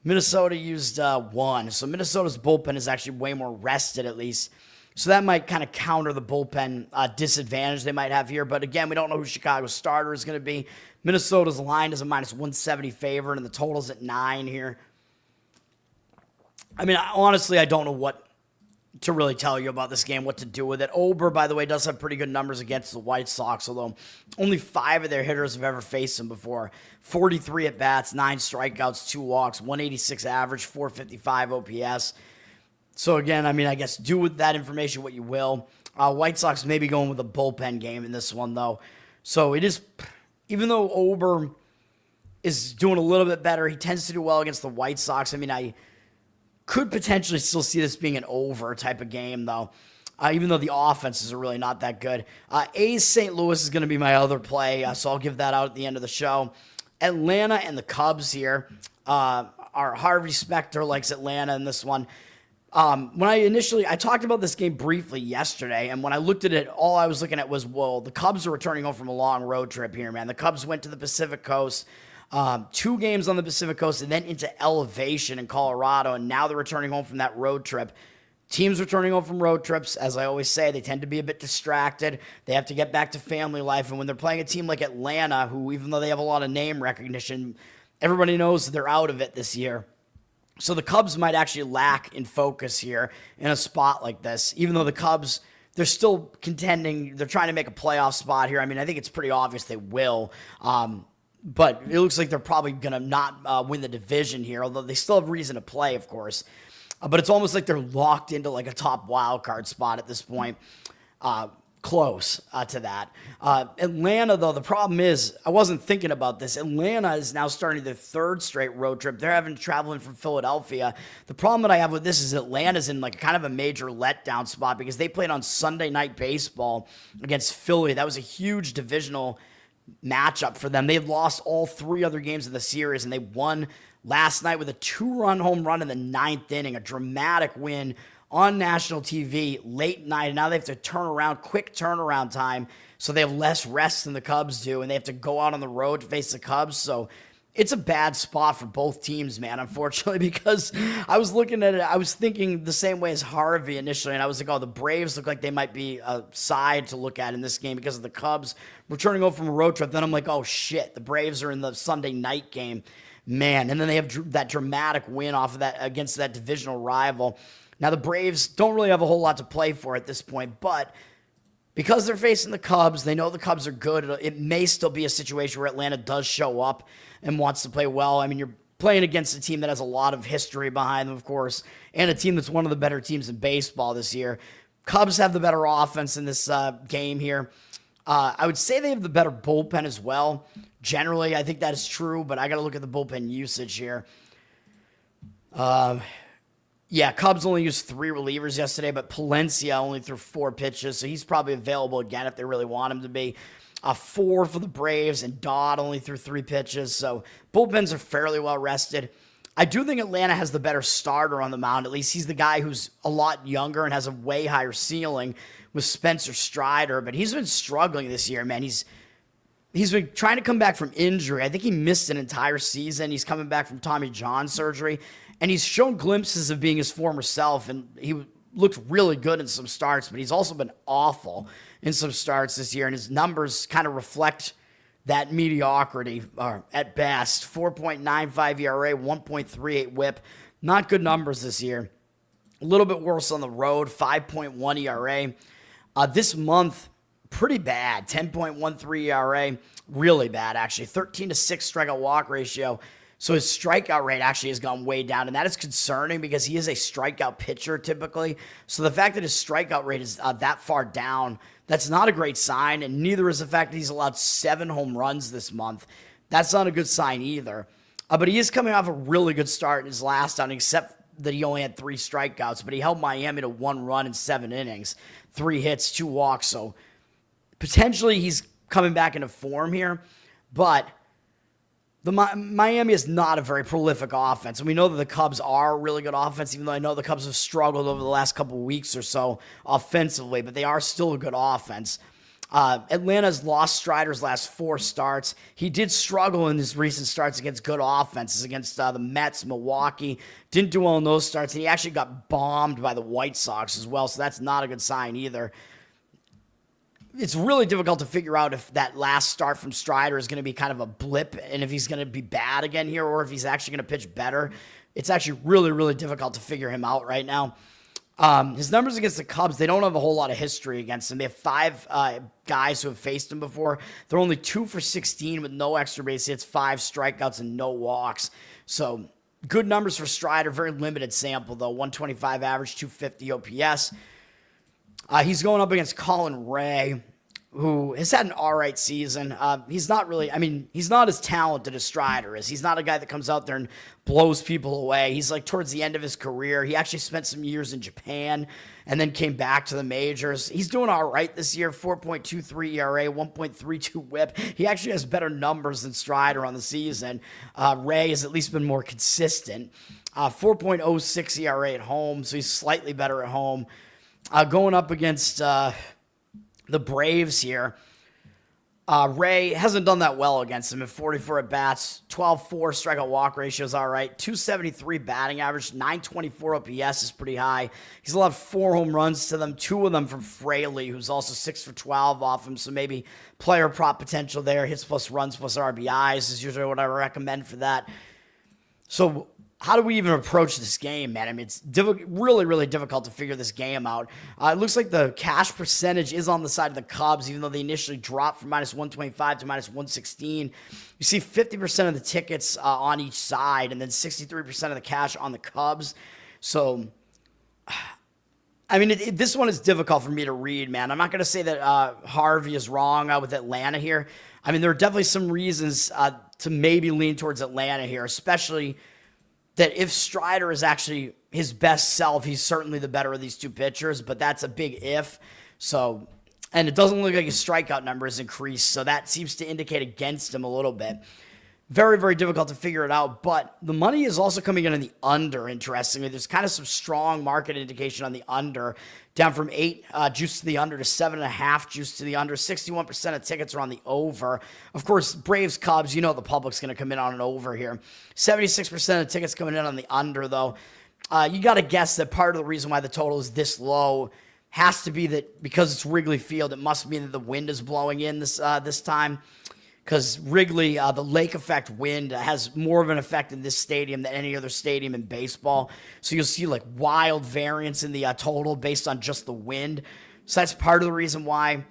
Minnesota used 1. So Minnesota's bullpen is actually way more rested, at least. So that might kind of counter the bullpen disadvantage they might have here. But again, we don't know who Chicago's starter is going to be. Minnesota's line is a minus 170 favorite, and the total's at 9 here. I mean, honestly, I don't know what to really tell you about this game, what to do with it. Ober, by the way, does have pretty good numbers against the White Sox, although only 5 of their hitters have ever faced him before. 43 at-bats, 9 strikeouts, 2 walks, 186 average, 455 OPS. So again, I mean, I guess do with that information what you will. White Sox may be going with a bullpen game in this one, though. So it is, even though Ober is doing a little bit better, he tends to do well against the White Sox. I mean, I could potentially still see this being an over type of game, though, even though the offenses are really not that good. A's St. Louis is going to be my other play, so I'll give that out at the end of the show. Atlanta and the Cubs here. Our Harvey Specter likes Atlanta in this one. When I talked about this game briefly yesterday, and when I looked at it, all I was looking at was, well, the Cubs are returning home from a long road trip here, man. The Cubs went to the Pacific Coast. 2 games on the Pacific Coast and then into Elevation in Colorado, and now they're returning home from that road trip. Teams returning home from road trips, as I always say, they tend to be a bit distracted. They have to get back to family life, and when they're playing a team like Atlanta, who, even though they have a lot of name recognition, everybody knows they're out of it this year. So the Cubs might actually lack in focus here in a spot like this, even though the Cubs, they're still contending. They're trying to make a playoff spot here. I mean, I think it's pretty obvious they will. But it looks like they're probably going to not win the division here, although they still have reason to play, of course. But it's almost like they're locked into like a top wild card spot at this point. Close to that. Atlanta, though, the problem is, I wasn't thinking about this. Atlanta is now starting their third straight road trip. They're having traveling from Philadelphia. The problem that I have with this is Atlanta's in like kind of a major letdown spot because they played on Sunday Night Baseball against Philly. That was a huge divisional matchup for them. They lost all 3 other games of the series, and they won last night with a 2-run home run in the 9th inning, a dramatic win on national TV late night. And now they have to turn around, quick turnaround time, so they have less rest than the Cubs do, and they have to go out on the road to face the Cubs. So it's a bad spot for both teams, man, unfortunately, because I was looking at it, I was thinking the same way as Harvey initially, and I was like, oh, the Braves look like they might be a side to look at in this game because of the Cubs returning home from a road trip. Then I'm like, oh, shit, the Braves are in the Sunday night game, man. And then they have that dramatic win off of that against that divisional rival. Now, the Braves don't really have a whole lot to play for at this point, but because they're facing the Cubs, they know the Cubs are good. It may still be a situation where Atlanta does show up and wants to play well. I mean, you're playing against a team that has a lot of history behind them, of course, and a team that's one of the better teams in baseball this year. Cubs have the better offense in this game here. I would say they have the better bullpen as well. Generally, I think that is true, but I got to look at the bullpen usage here. Yeah, Cubs only used 3 relievers yesterday, but Palencia only threw 4 pitches, so he's probably available again if they really want him to be. 4 for the Braves, and Dodd only threw 3 pitches, so bullpens are fairly well rested. I do think Atlanta has the better starter on the mound. At least he's the guy who's a lot younger and has a way higher ceiling with Spencer Strider, but he's been struggling this year, man. He's been trying to come back from injury. I think he missed an entire season. He's coming back from Tommy John surgery. And he's shown glimpses of being his former self, and he looked really good in some starts, but he's also been awful in some starts this year, and his numbers kind of reflect that mediocrity at best. 4.95 ERA, 1.38 whip. Not good numbers this year. A little bit worse on the road, 5.1 ERA. This month, pretty bad, 10.13 ERA. Really bad, actually. 13-6 strikeout walk ratio. So his strikeout rate actually has gone way down, and that is concerning because he is a strikeout pitcher typically. So the fact that his strikeout rate is that far down, that's not a great sign, and neither is the fact that he's allowed 7 home runs this month. That's not a good sign either. But he is coming off a really good start in his last outing, except that he only had 3 strikeouts, but he held Miami to 1 run in 7 innings, 3 hits, 2 walks. So potentially he's coming back into form here, but Miami is not a very prolific offense, and we know that the Cubs are a really good offense, even though I know the Cubs have struggled over the last couple of weeks or so offensively, but they are still a good offense. Atlanta's lost Strider's last 4 starts. He did struggle in his recent starts against good offenses, against the Mets, Milwaukee. Didn't do well in those starts, and he actually got bombed by the White Sox as well, so that's not a good sign either. It's really difficult to figure out if that last start from Strider is going to be kind of a blip and if he's going to be bad again here or if he's actually going to pitch better. It's actually really, really difficult to figure him out right now. His numbers against the Cubs, they don't have a whole lot of history against him. They have 5 guys who have faced him before. They're only 2 for 16 with no extra base hits, 5 strikeouts, and no walks. So good numbers for Strider. Very limited sample, though. 125 average, 250 OPS. He's going up against Colin Ray, who has had an all right season. He's not really, he's not as talented as Strider is. He's not a guy that comes out there and blows people away. He's like towards the end of his career. He actually spent some years in Japan and then came back to the majors. He's doing all right this year, 4.23 ERA, 1.32 whip. He actually has better numbers than Strider on the season. Ray has at least been more consistent. 4.06 ERA at home, so he's slightly better at home. Going up against the Braves here, Ray hasn't done that well against him at 44 at-bats, 12.4 strikeout walk ratio is all right, 273 batting average, 924 OPS is pretty high. He's allowed 4 home runs to them, 2 of them from Fraley, who's also 6 for 12 off him, so maybe player prop potential there. Hits plus runs plus RBIs is usually what I recommend for that. So how do we even approach this game, man? I mean, it's really, really difficult to figure this game out. It looks like the cash percentage is on the side of the Cubs, even though they initially dropped from minus 125 to minus 116. You see 50% of the tickets on each side, and then 63% of the cash on the Cubs. So, I mean, this one is difficult for me to read, man. I'm not going to say that Harvey is wrong with Atlanta here. I mean, there are definitely some reasons to maybe lean towards Atlanta here, especially that if Strider is actually his best self, he's certainly the better of these two pitchers, but that's a big if. So, and it doesn't look like his strikeout number has increased, so that seems to indicate against him a little bit. Very, very difficult to figure it out, but the money is also coming in on the under, interestingly. There's kind of some strong market indication on the under, down from 8 juice to the under to 7.5 juice to the under. 61% of tickets are on the over. Of course, Braves, Cubs, you know the public's going to come in on an over here. 76% of tickets coming in on the under, though. You got to guess that part of the reason why the total is this low has to be that because it's Wrigley Field, it must mean that the wind is blowing in this time. Because Wrigley, the lake effect wind has more of an effect in this stadium than any other stadium in baseball. So you'll see like wild variance in the total based on just the wind. So that's part of the reason why.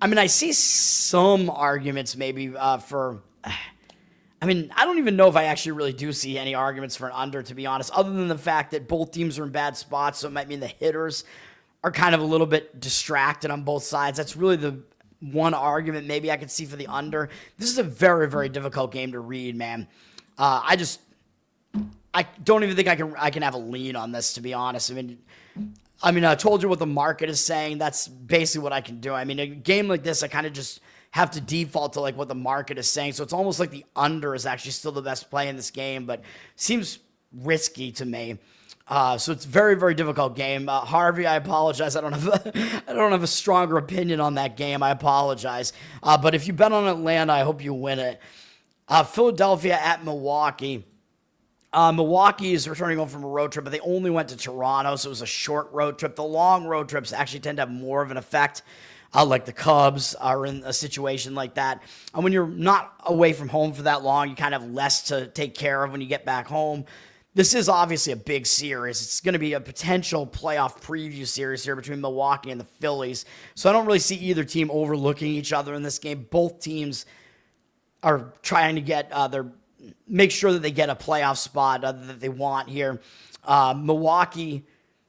I mean, I see some arguments maybe for. I mean, I don't even know if I actually really do see any arguments for an under, to be honest, other than the fact that both teams are in bad spots. So it might mean the hitters are kind of a little bit distracted on both sides. That's really the one argument maybe I could see for the under. This is a very, very difficult game to read, man. I don't even think I can have a lean on this, to be honest. I mean, I told you what the market is saying. That's basically what I can do. I mean, a game like this, I kind of just have to default to like what the market is saying. So it's almost like the under is actually still the best play in this game, but seems risky to me. So it's a very, very difficult game. Harvey, I apologize. I don't have a stronger opinion on that game. I apologize. But if you bet on Atlanta, I hope you win it. Philadelphia at Milwaukee. Milwaukee is returning home from a road trip, but they only went to Toronto, so it was a short road trip. The long road trips actually tend to have more of an effect. Like the Cubs are in a situation like that. And when you're not away from home for that long, you kind of have less to take care of when you get back home. This is obviously a big series. It's going to be a potential playoff preview series here between Milwaukee and the Phillies. So I don't really see either team overlooking each other in this game. Both teams are trying to make sure that they get a playoff spot that they want here. Milwaukee,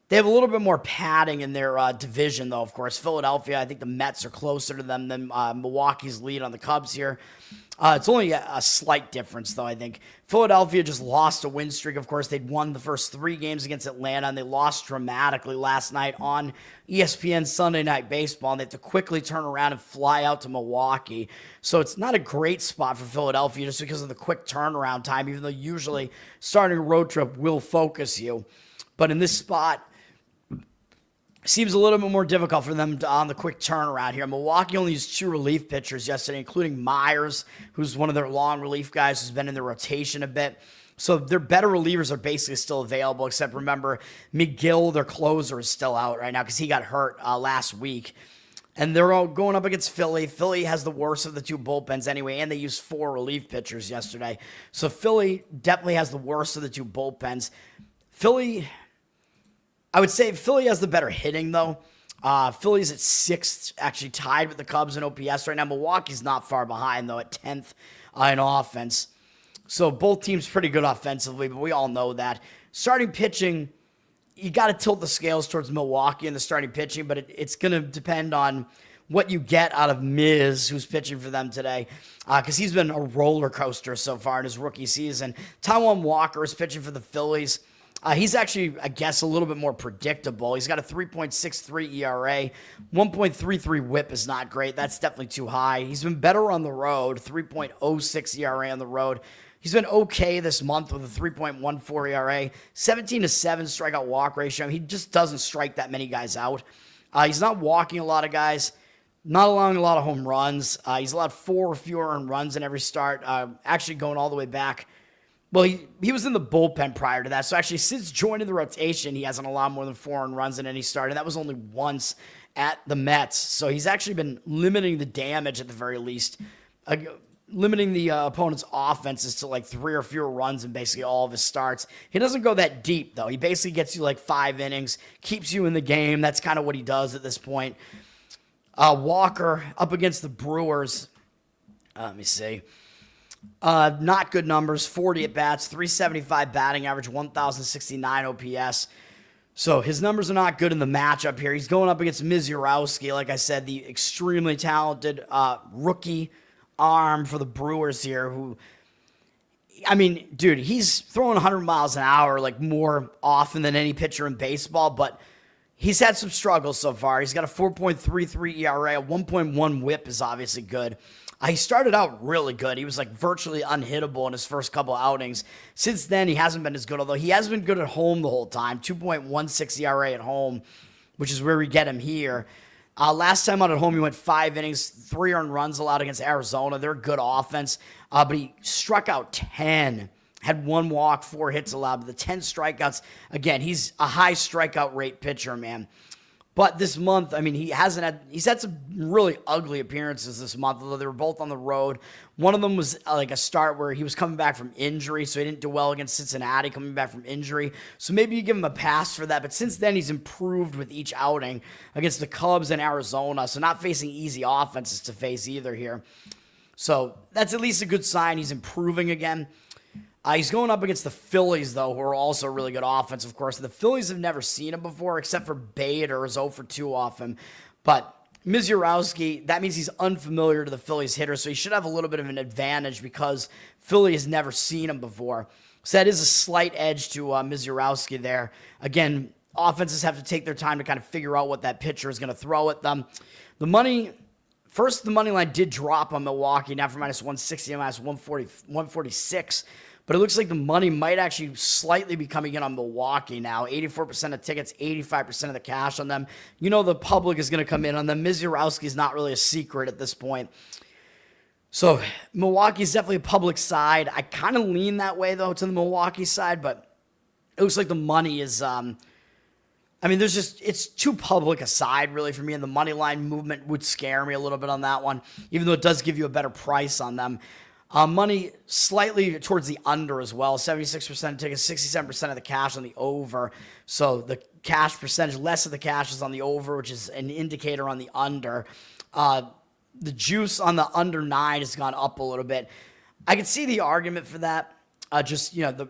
they have a little bit more padding in their division, though, of course. Philadelphia, I think the Mets are closer to them than Milwaukee's lead on the Cubs here. It's only a slight difference, though, I think. Philadelphia just lost a win streak. Of course, they'd won the first 3 games against Atlanta, and they lost dramatically last night on ESPN Sunday Night Baseball, and they have to quickly turn around and fly out to Milwaukee. So it's not a great spot for Philadelphia just because of the quick turnaround time, even though usually starting a road trip will focus you. But in this spot, seems a little bit more difficult for them on the quick turnaround here. Milwaukee only used 2 relief pitchers yesterday, including Myers, who's one of their long relief guys who's been in the rotation a bit. So their better relievers are basically still available, except remember, McGill, their closer, is still out right now because he got hurt last week. And they're all going up against Philly. Philly has the worst of the 2 bullpens anyway, and they used 4 relief pitchers yesterday. So Philly definitely has the worst of the 2 bullpens. I would say Philly has the better hitting, though. Philly's at 6th, actually tied with the Cubs in OPS right now. Milwaukee's not far behind, though, at 10th in offense. So both teams pretty good offensively, but we all know that. Starting pitching, you got to tilt the scales towards Milwaukee in the starting pitching, but it's going to depend on what you get out of Miz, who's pitching for them today, because he's been a roller coaster so far in his rookie season. Taijuan Walker is pitching for the Phillies. He's actually, I guess, a little bit more predictable. He's got a 3.63 ERA. 1.33 whip is not great. That's definitely too high. He's been better on the road, 3.06 ERA on the road. He's been okay this month with a 3.14 ERA, 17-7 strikeout walk ratio. He just doesn't strike that many guys out. He's not walking a lot of guys, not allowing a lot of home runs. He's allowed 4 or fewer earned runs in every start, actually going all the way back. Well, he was in the bullpen prior to that. So actually, since joining the rotation, he hasn't allowed more than 4 earned runs in any start, and that was only once at the Mets. So he's actually been limiting the damage at the very least. limiting the opponent's offenses to like 3 or fewer runs in basically all of his starts. He doesn't go that deep, though. He basically gets you like 5 innings, keeps you in the game. That's kind of what he does at this point. Walker up against the Brewers. Let me see. Not good numbers. 40 at bats, 375 batting average, 1,069 OPS. So his numbers are not good in the matchup here. He's going up against Misiorowski, like I said, the extremely talented rookie arm for the Brewers here, who, I mean, dude, he's throwing 100 miles an hour like more often than any pitcher in baseball, but he's had some struggles so far. He's got a 4.33 ERA, a 1.1 whip is obviously good. He started out really good. He was like virtually unhittable in his first couple outings. Since then, he hasn't been as good, although he has been good at home the whole time. 2.16 ERA at home, which is where we get him here. Last time out at home, he went 5 innings, 3 earned runs allowed against Arizona. They're a good offense, but he struck out 10, had 1 walk, 4 hits allowed. But the 10 strikeouts, again, he's a high strikeout rate pitcher, man. But this month, I mean, he's had some really ugly appearances this month, although they were both on the road. One of them was like a start where he was coming back from injury, so he didn't do well against Cincinnati coming back from injury. So maybe you give him a pass for that. But since then, he's improved with each outing against the Cubs and Arizona, so not facing easy offenses to face either here. So that's at least a good sign. He's improving again. He's going up against the Phillies, though, who are also really good offense, of course. The Phillies have never seen him before, except for Bader is 0 for 2 off him. But Misiorowski, that means he's unfamiliar to the Phillies hitter, so he should have a little bit of an advantage because Philly has never seen him before. So that is a slight edge to Misiorowski there. Again, offenses have to take their time to kind of figure out what that pitcher is going to throw at them. The money line did drop on Milwaukee, now from minus 160 to minus 146. But it looks like the money might actually slightly be coming in on Milwaukee now. 84% of tickets, 85% of the cash on them. You know the public is going to come in on them. Misiorowski is not really a secret at this point. So Milwaukee is definitely a public side. I kind of lean that way, though, to the Milwaukee side. But it looks like the money is... I mean, it's too public a side, really, for me. And the money line movement would scare me a little bit on that one, even though it does give you a better price on them. Money slightly towards the under as well. 76% of tickets, 67% of the cash on the over. So the cash percentage, less of the cash is on the over, which is an indicator on the under. The juice on the under 9 has gone up a little bit. I can see the argument for that. The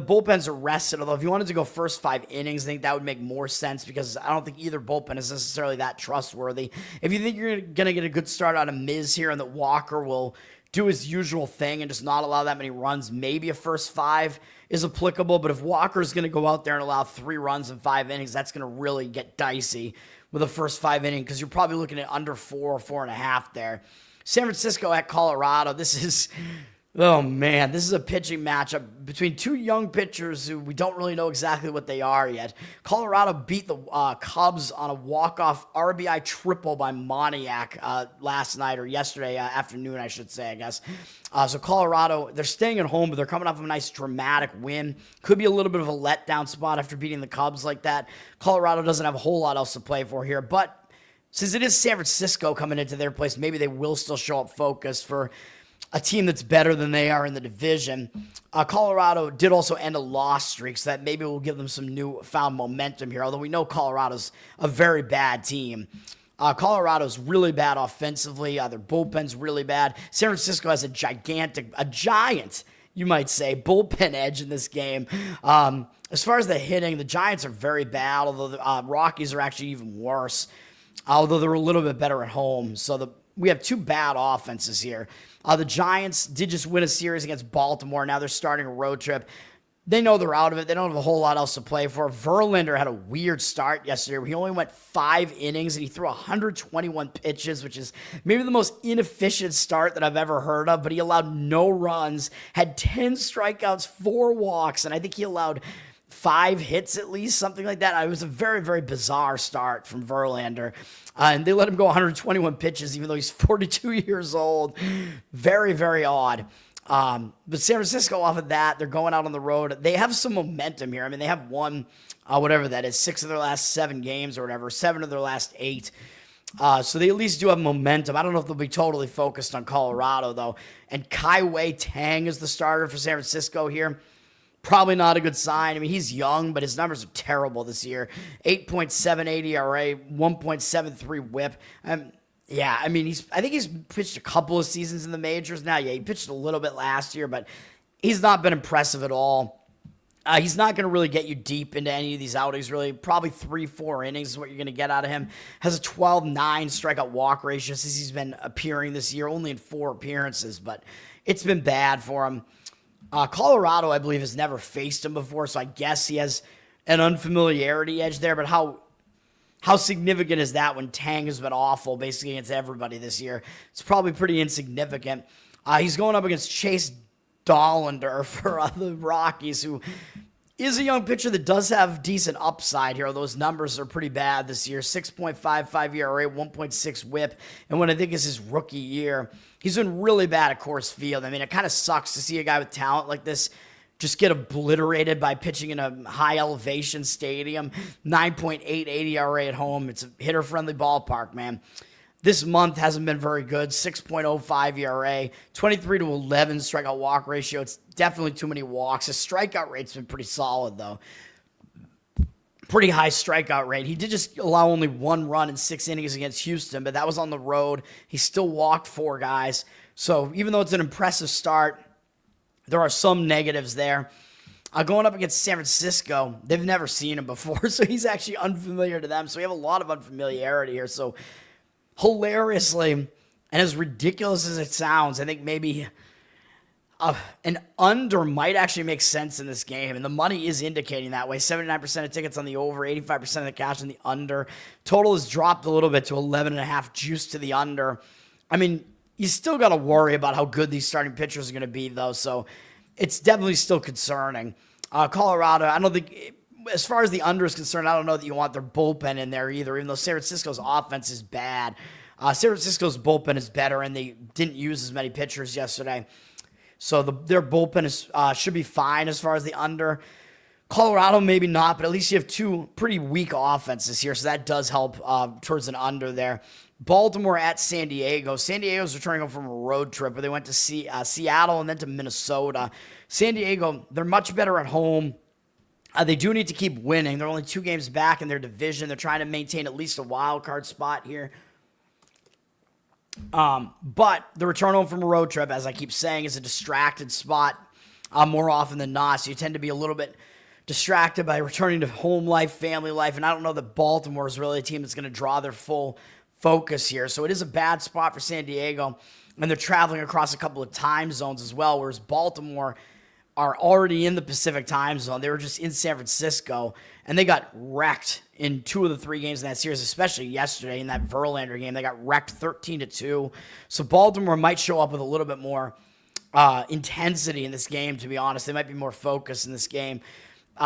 bullpens are rested, although if you wanted to go first 5 innings, I think that would make more sense because I don't think either bullpen is necessarily that trustworthy. If you think you're going to get a good start out of Miz here and that Walker will do his usual thing and just not allow that many runs, maybe a first 5 is applicable. But if Walker's going to go out there and allow 3 runs in 5 innings, that's going to really get dicey with a first 5 inning because you're probably looking at under 4 or 4.5 there. San Francisco at Colorado. Oh, man, this is a pitching matchup between 2 young pitchers who we don't really know exactly what they are yet. Colorado beat the Cubs on a walk-off RBI triple by Moniak last night, or yesterday afternoon, I should say, I guess. So Colorado, they're staying at home, but they're coming off of a nice dramatic win. Could be a little bit of a letdown spot after beating the Cubs like that. Colorado doesn't have a whole lot else to play for here, but since it is San Francisco coming into their place, maybe they will still show up focused for a team that's better than they are in the division. Colorado did also end a loss streak, so that maybe will give them some newfound momentum here, although we know Colorado's a very bad team. Colorado's really bad offensively. Their bullpen's really bad. San Francisco has a giant, you might say, bullpen edge in this game. As far as the hitting, the Giants are very bad, although the Rockies are actually even worse, although they're a little bit better at home. So we have 2 bad offenses here. The Giants did just win a series against Baltimore. Now they're starting a road trip. They know they're out of it. They don't have a whole lot else to play for. Verlander had a weird start yesterday where he only went 5 innings and he threw 121 pitches, which is maybe the most inefficient start that I've ever heard of, but he allowed no runs, had 10 strikeouts, 4 walks, and I think he allowed 5 hits at least, something like that. It was a very, very bizarre start from Verlander. And they let him go 121 pitches, even though he's 42 years old. Very, very odd. But San Francisco, off of that, they're going out on the road. They have some momentum here. I mean, they have won, whatever that is, 6 of their last 7 games or whatever, 7 of their last 8. So they at least do have momentum. I don't know if they'll be totally focused on Colorado, though. And Kai Tang is the starter for San Francisco here. Probably not a good sign. I mean, he's young, but his numbers are terrible this year. 8.78 ERA, 1.73 WHIP. Yeah, I mean, I think he's pitched a couple of seasons in the majors now. Yeah, he pitched a little bit last year, but he's not been impressive at all. He's not going to really get you deep into any of these outings, really. Probably 3-4 innings is what you're going to get out of him. Has a 12-9 strikeout walk ratio since he's been appearing this year, only in 4 appearances, but it's been bad for him. Colorado, I believe, has never faced him before, so I guess he has an unfamiliarity edge there, but how significant is that when Tang has been awful basically against everybody this year? It's probably pretty insignificant. He's going up against Chase Dollander for the Rockies, who is a young pitcher that does have decent upside here. Those numbers are pretty bad this year. 6.55 ERA, 1.6 WHIP, and when I think is his rookie year, he's been really bad at Coors Field. I mean, it kind of sucks to see a guy with talent like this just get obliterated by pitching in a high-elevation stadium. 9.88 ERA at home. It's a hitter-friendly ballpark, man. This month hasn't been very good. 6.05 ERA, 23-11 strikeout walk ratio. It's definitely too many walks. His strikeout rate's been pretty solid, though. Pretty high strikeout rate. He did just allow only 1 run in 6 innings against Houston, but that was on the road. He still walked 4 guys. So even though it's an impressive start, there are some negatives there. Going up against San Francisco, they've never seen him before, so he's actually unfamiliar to them. So we have a lot of unfamiliarity here. So hilariously, and as ridiculous as it sounds, I think maybe an under might actually make sense in this game, and the money is indicating that way. 79% of tickets on the over, 85% of the cash on the under. Total has dropped a little bit to 11.5 juice to the under. I mean, you still got to worry about how good these starting pitchers are going to be, though, so it's definitely still concerning. Colorado, I don't think, as far as the under is concerned, I don't know that you want their bullpen in there either, even though San Francisco's offense is bad. San Francisco's bullpen is better, and they didn't use as many pitchers yesterday. So their bullpen should be fine as far as the under. Colorado, maybe not, but at least you have 2 pretty weak offenses here, so that does help towards an under there. Baltimore at San Diego. San Diego's returning home from a road trip where they went to Seattle and then to Minnesota. San Diego, they're much better at home. They do need to keep winning. They're only 2 games back in their division. They're trying to maintain at least a wild card spot here. But the return home from a road trip, as I keep saying, is a distracted spot more often than not. So you tend to be a little bit distracted by returning to home life, family life. And I don't know that Baltimore is really a team that's going to draw their full focus here. So it is a bad spot for San Diego. And they're traveling across a couple of time zones as well, whereas Baltimore are already in the Pacific time zone. They were just in San Francisco, and they got wrecked in 2 of the 3 games in that series, especially yesterday in that Verlander game. They got wrecked 13-2. So Baltimore might show up with a little bit more intensity in this game, to be honest. They might be more focused in this game.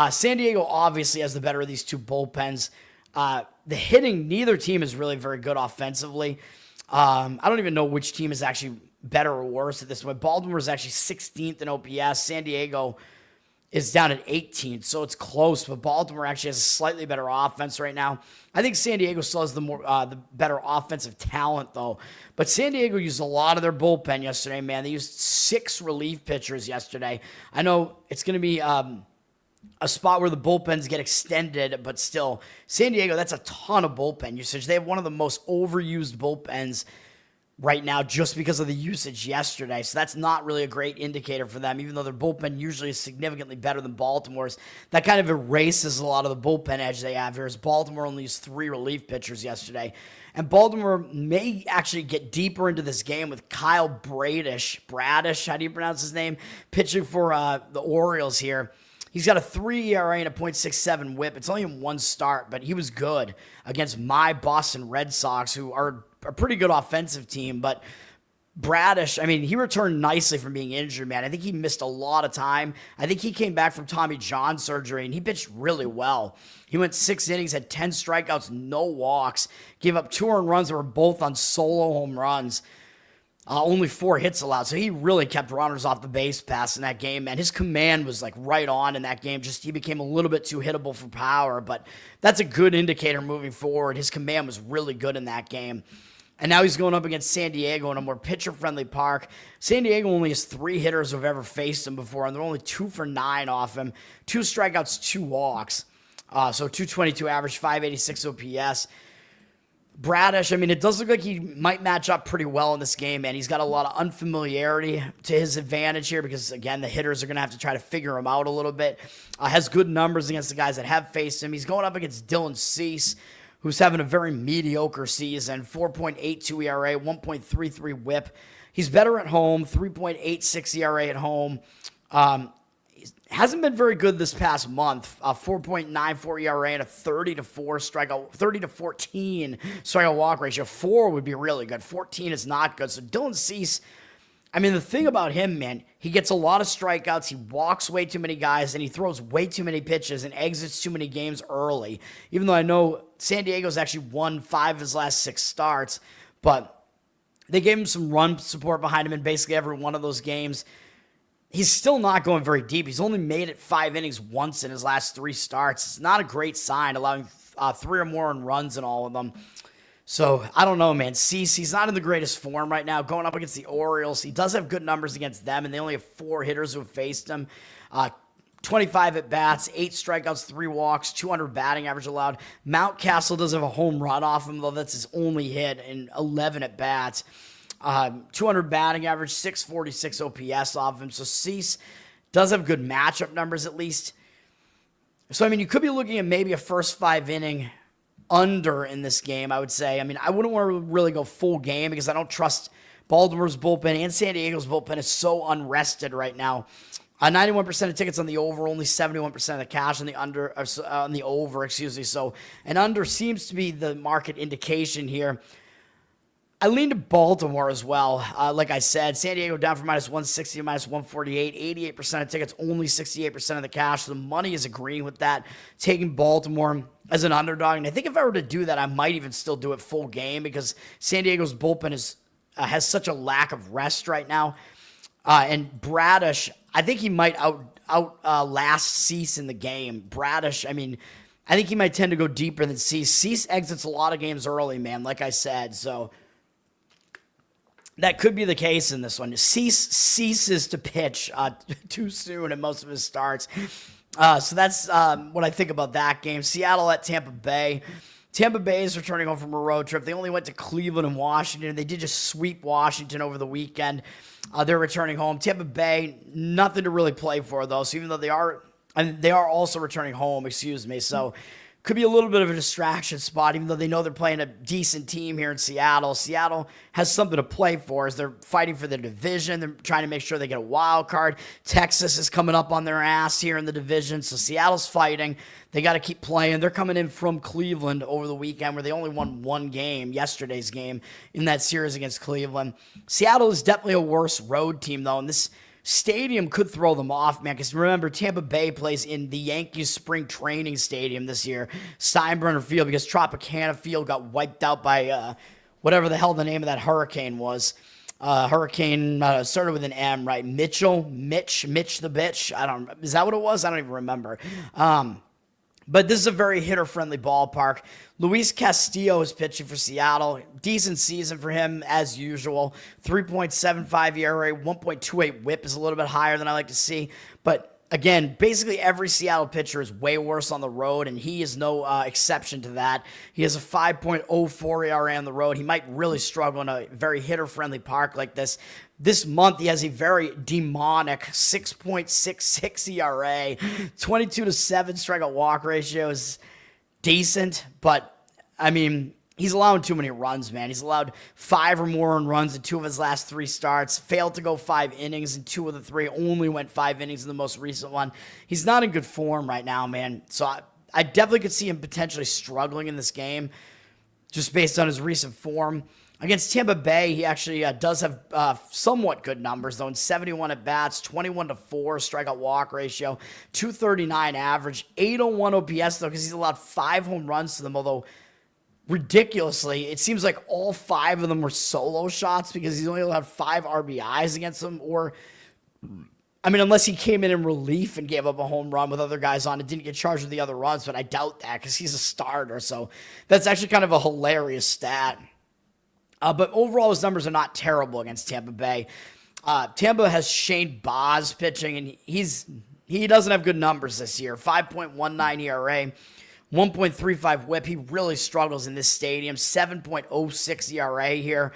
San Diego obviously has the better of these 2 bullpens. The hitting, neither team is really very good offensively. I don't even know which team is actually better or worse at this point. Baltimore is actually 16th in OPS. San Diego is down at 18th, so it's close, but Baltimore actually has a slightly better offense right now. I think San Diego still has the better offensive talent, though. But San Diego used a lot of their bullpen yesterday, man. They used 6 relief pitchers yesterday. I know it's going to be a spot where the bullpens get extended, but still, San Diego, that's a ton of bullpen usage. They have one of the most overused bullpens right now just because of the usage yesterday. So that's not really a great indicator for them, even though their bullpen usually is significantly better than Baltimore's. That kind of erases a lot of the bullpen edge they have here, as Baltimore only used 3 relief pitchers yesterday. And Baltimore may actually get deeper into this game with Kyle Bradish, how do you pronounce his name, pitching for the Orioles here. He's got a 3 ERA and a .67 WHIP. It's only in 1 start, but he was good against my Boston Red Sox, who are a pretty good offensive team. But Bradish, I mean, he returned nicely from being injured, man. I think he missed a lot of time. I think he came back from Tommy John surgery, and he pitched really well. He went 6 innings, had 10 strikeouts, no walks, gave up 2 earned runs that were both on solo home runs. only 4 hits allowed. So he really kept runners off the base pass in that game, and his command was like right on in that game. Just he became a little bit too hittable for power, but that's a good indicator moving forward. His command was really good in that game. And now he's going up against San Diego in a more pitcher-friendly park. San Diego only has 3 hitters who've ever faced him before, and they're only 2 for 9 off him. 2 strikeouts, 2 walks. So 222 average, 586 OPS. Bradish, I mean, it does look like he might match up pretty well in this game, and he's got a lot of unfamiliarity to his advantage here because, again, the hitters are going to have to try to figure him out a little bit. Has good numbers against the guys that have faced him. He's going up against Dylan Cease, who's having a very mediocre season, 4.82 ERA, 1.33 whip. He's better at home, 3.86 ERA at home. Hasn't been very good this past month. 4.94 ERA and a 30-14 strikeout walk ratio. 4 would be really good. 14 is not good. So Dylan Cease, I mean, the thing about him, man, he gets a lot of strikeouts. He walks way too many guys, and he throws way too many pitches and exits too many games early. Even though I know San Diego's actually won 5 of his last 6 starts, but they gave him some run support behind him in basically every one of those games. He's still not going very deep. He's only made it 5 innings once in his last 3 starts. It's not a great sign, allowing 3 or more in runs in all of them. So, I don't know, man. Cease, he's not in the greatest form right now. Going up against the Orioles, he does have good numbers against them, and they only have 4 hitters who have faced him. 25 at-bats, 8 strikeouts, 3 walks, 200 batting average allowed. Mountcastle does have a home run off him, though that's his only hit in 11 at-bats. 200 batting average, 646 OPS off him. So Cease does have good matchup numbers at least. So, I mean, you could be looking at maybe a first 5-inning under in this game, I would say. I mean, I wouldn't want to really go full game because I don't trust Baltimore's bullpen, and San Diego's bullpen is so unrested right now. 91% of tickets on the over, only 71% of the cash on the under, on the over, excuse me. So an under seems to be the market indication here. I lean to Baltimore as well. Like I said, San Diego down from -160 to -148. 88% of tickets, only 68% of the cash. So the money is agreeing with that, taking Baltimore as an underdog. And I think if I were to do that, I might even still do it full game because San Diego's bullpen has such a lack of rest right now. And Bradish, I think he might outlast Cease in the game. Bradish, I mean, I think he might tend to go deeper than Cease. Cease exits a lot of games early, man, like I said. So that could be the case in this one. Cease ceases to pitch too soon in most of his starts. So that's what I think about that game. Seattle at Tampa Bay. Tampa Bay is returning home from a road trip. They only went to Cleveland and Washington. They did just sweep Washington over the weekend. They're returning home. Tampa Bay, nothing to really play for, though. So even though they are also returning home, excuse me. So could be a little bit of a distraction spot, even though they know they're playing a decent team here in Seattle. Seattle has something to play for as they're fighting for their division. They're trying to make sure they get a wild card. Texas is coming up on their ass here in the division, so Seattle's fighting. They got to keep playing. They're coming in from Cleveland over the weekend where they only won 1 game, yesterday's game, in that series against Cleveland. Seattle is definitely a worse road team, though, and this stadium could throw them off, man, because remember, Tampa Bay plays in the Yankees spring training stadium this year, Steinbrenner Field, because Tropicana Field got wiped out by whatever the hell the name of that hurricane was. Hurricane started with an M, right? Mitch the bitch. Is that what it was? I don't even remember. But this is a very hitter-friendly ballpark. Luis Castillo is pitching for Seattle. Decent season for him, as usual. 3.75 ERA, 1.28 whip is a little bit higher than I like to see. But, again, basically every Seattle pitcher is way worse on the road, and he is no exception to that. He has a 5.04 ERA on the road. He might really struggle in a very hitter-friendly park like this. This month, he has a very demonic 6.66 ERA, 22-7 strikeout walk ratio is decent, but, I mean, he's allowing too many runs, man. He's allowed 5 or more in runs in 2 of his last 3 starts, failed to go 5 innings in 2 of the 3, only went 5 innings in the most recent one. He's not in good form right now, man, so I definitely could see him potentially struggling in this game just based on his recent form. Against Tampa Bay, he actually does have somewhat good numbers, though, in 71 at-bats, 21-4 strikeout walk ratio, 239 average, 801 OPS, though, because he's allowed 5 home runs to them, although ridiculously, it seems like all 5 of them were solo shots because he's only allowed 5 RBIs against them. Or, I mean, unless he came in relief and gave up a home run with other guys on and didn't get charged with the other runs, but I doubt that because he's a starter. So that's actually kind of a hilarious stat. But overall, his numbers are not terrible against Tampa Bay. Tampa has Shane Baz pitching, and he doesn't have good numbers this year. 5.19 ERA, 1.35 WHIP. He really struggles in this stadium. 7.06 ERA here.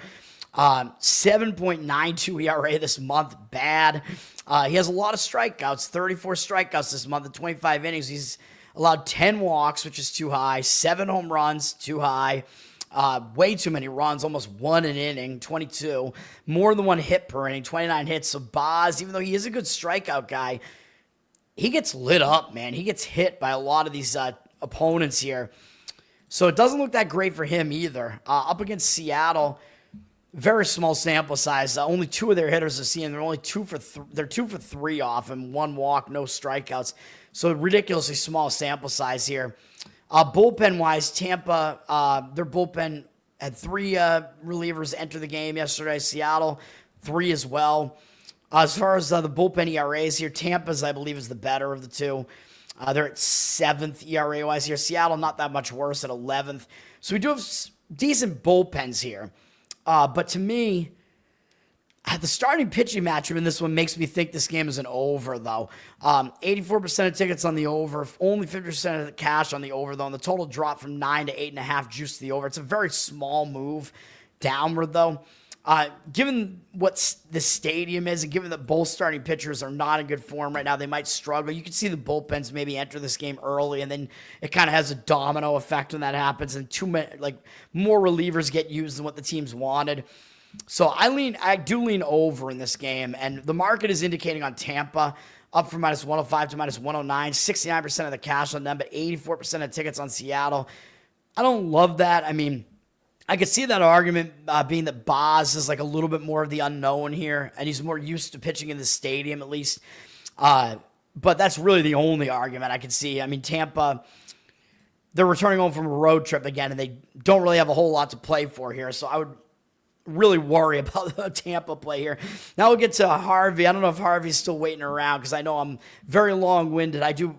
7.92 ERA this month. Bad. He has a lot of strikeouts. 34 strikeouts this month in 25 innings. He's allowed 10 walks, which is too high. 7 home runs, too high. Way too many runs, almost 1 an inning, 22. More than 1 hit per inning, 29 hits. So Baz, even though he is a good strikeout guy, he gets lit up, man. He gets hit by a lot of these opponents here. So it doesn't look that great for him either. Up against Seattle, very small sample size. Only 2 of their hitters have seen. They're only 2 for 3 off him. 1 walk, no strikeouts. So ridiculously small sample size here. Bullpen-wise, Tampa, their bullpen had 3 relievers enter the game yesterday. Seattle, 3 as well. As far as the bullpen ERAs here, Tampa's, I believe, is the better of the 2. They're at 7th ERA-wise here. Seattle, not that much worse, at 11th. So we do have decent bullpens here. But to me, the starting pitching matchup in this one makes me think this game is an over, though. 84% of tickets on the over, only 50% of the cash on the over, though. And the total dropped from 9 to 8.5 juice to the over. It's a very small move downward, though. Given what the stadium is, and given that both starting pitchers are not in good form right now, they might struggle. You can see the bullpens maybe enter this game early, and then it kind of has a domino effect when that happens, and more relievers get used than what the teams wanted. So I do lean over in this game, and the market is indicating on Tampa up from minus 105 to minus 109, 69% of the cash on them, but 84% of tickets on Seattle. I don't love that. I mean, I could see that argument being that Baz is like a little bit more of the unknown here, and he's more used to pitching in the stadium at least. But that's really the only argument I can see. I mean, Tampa, they're returning home from a road trip again, and they don't really have a whole lot to play for here, so I would really worry about the Tampa play here. Now we'll get to Harvey. I don't know if Harvey's still waiting around because I know I'm very long-winded. I do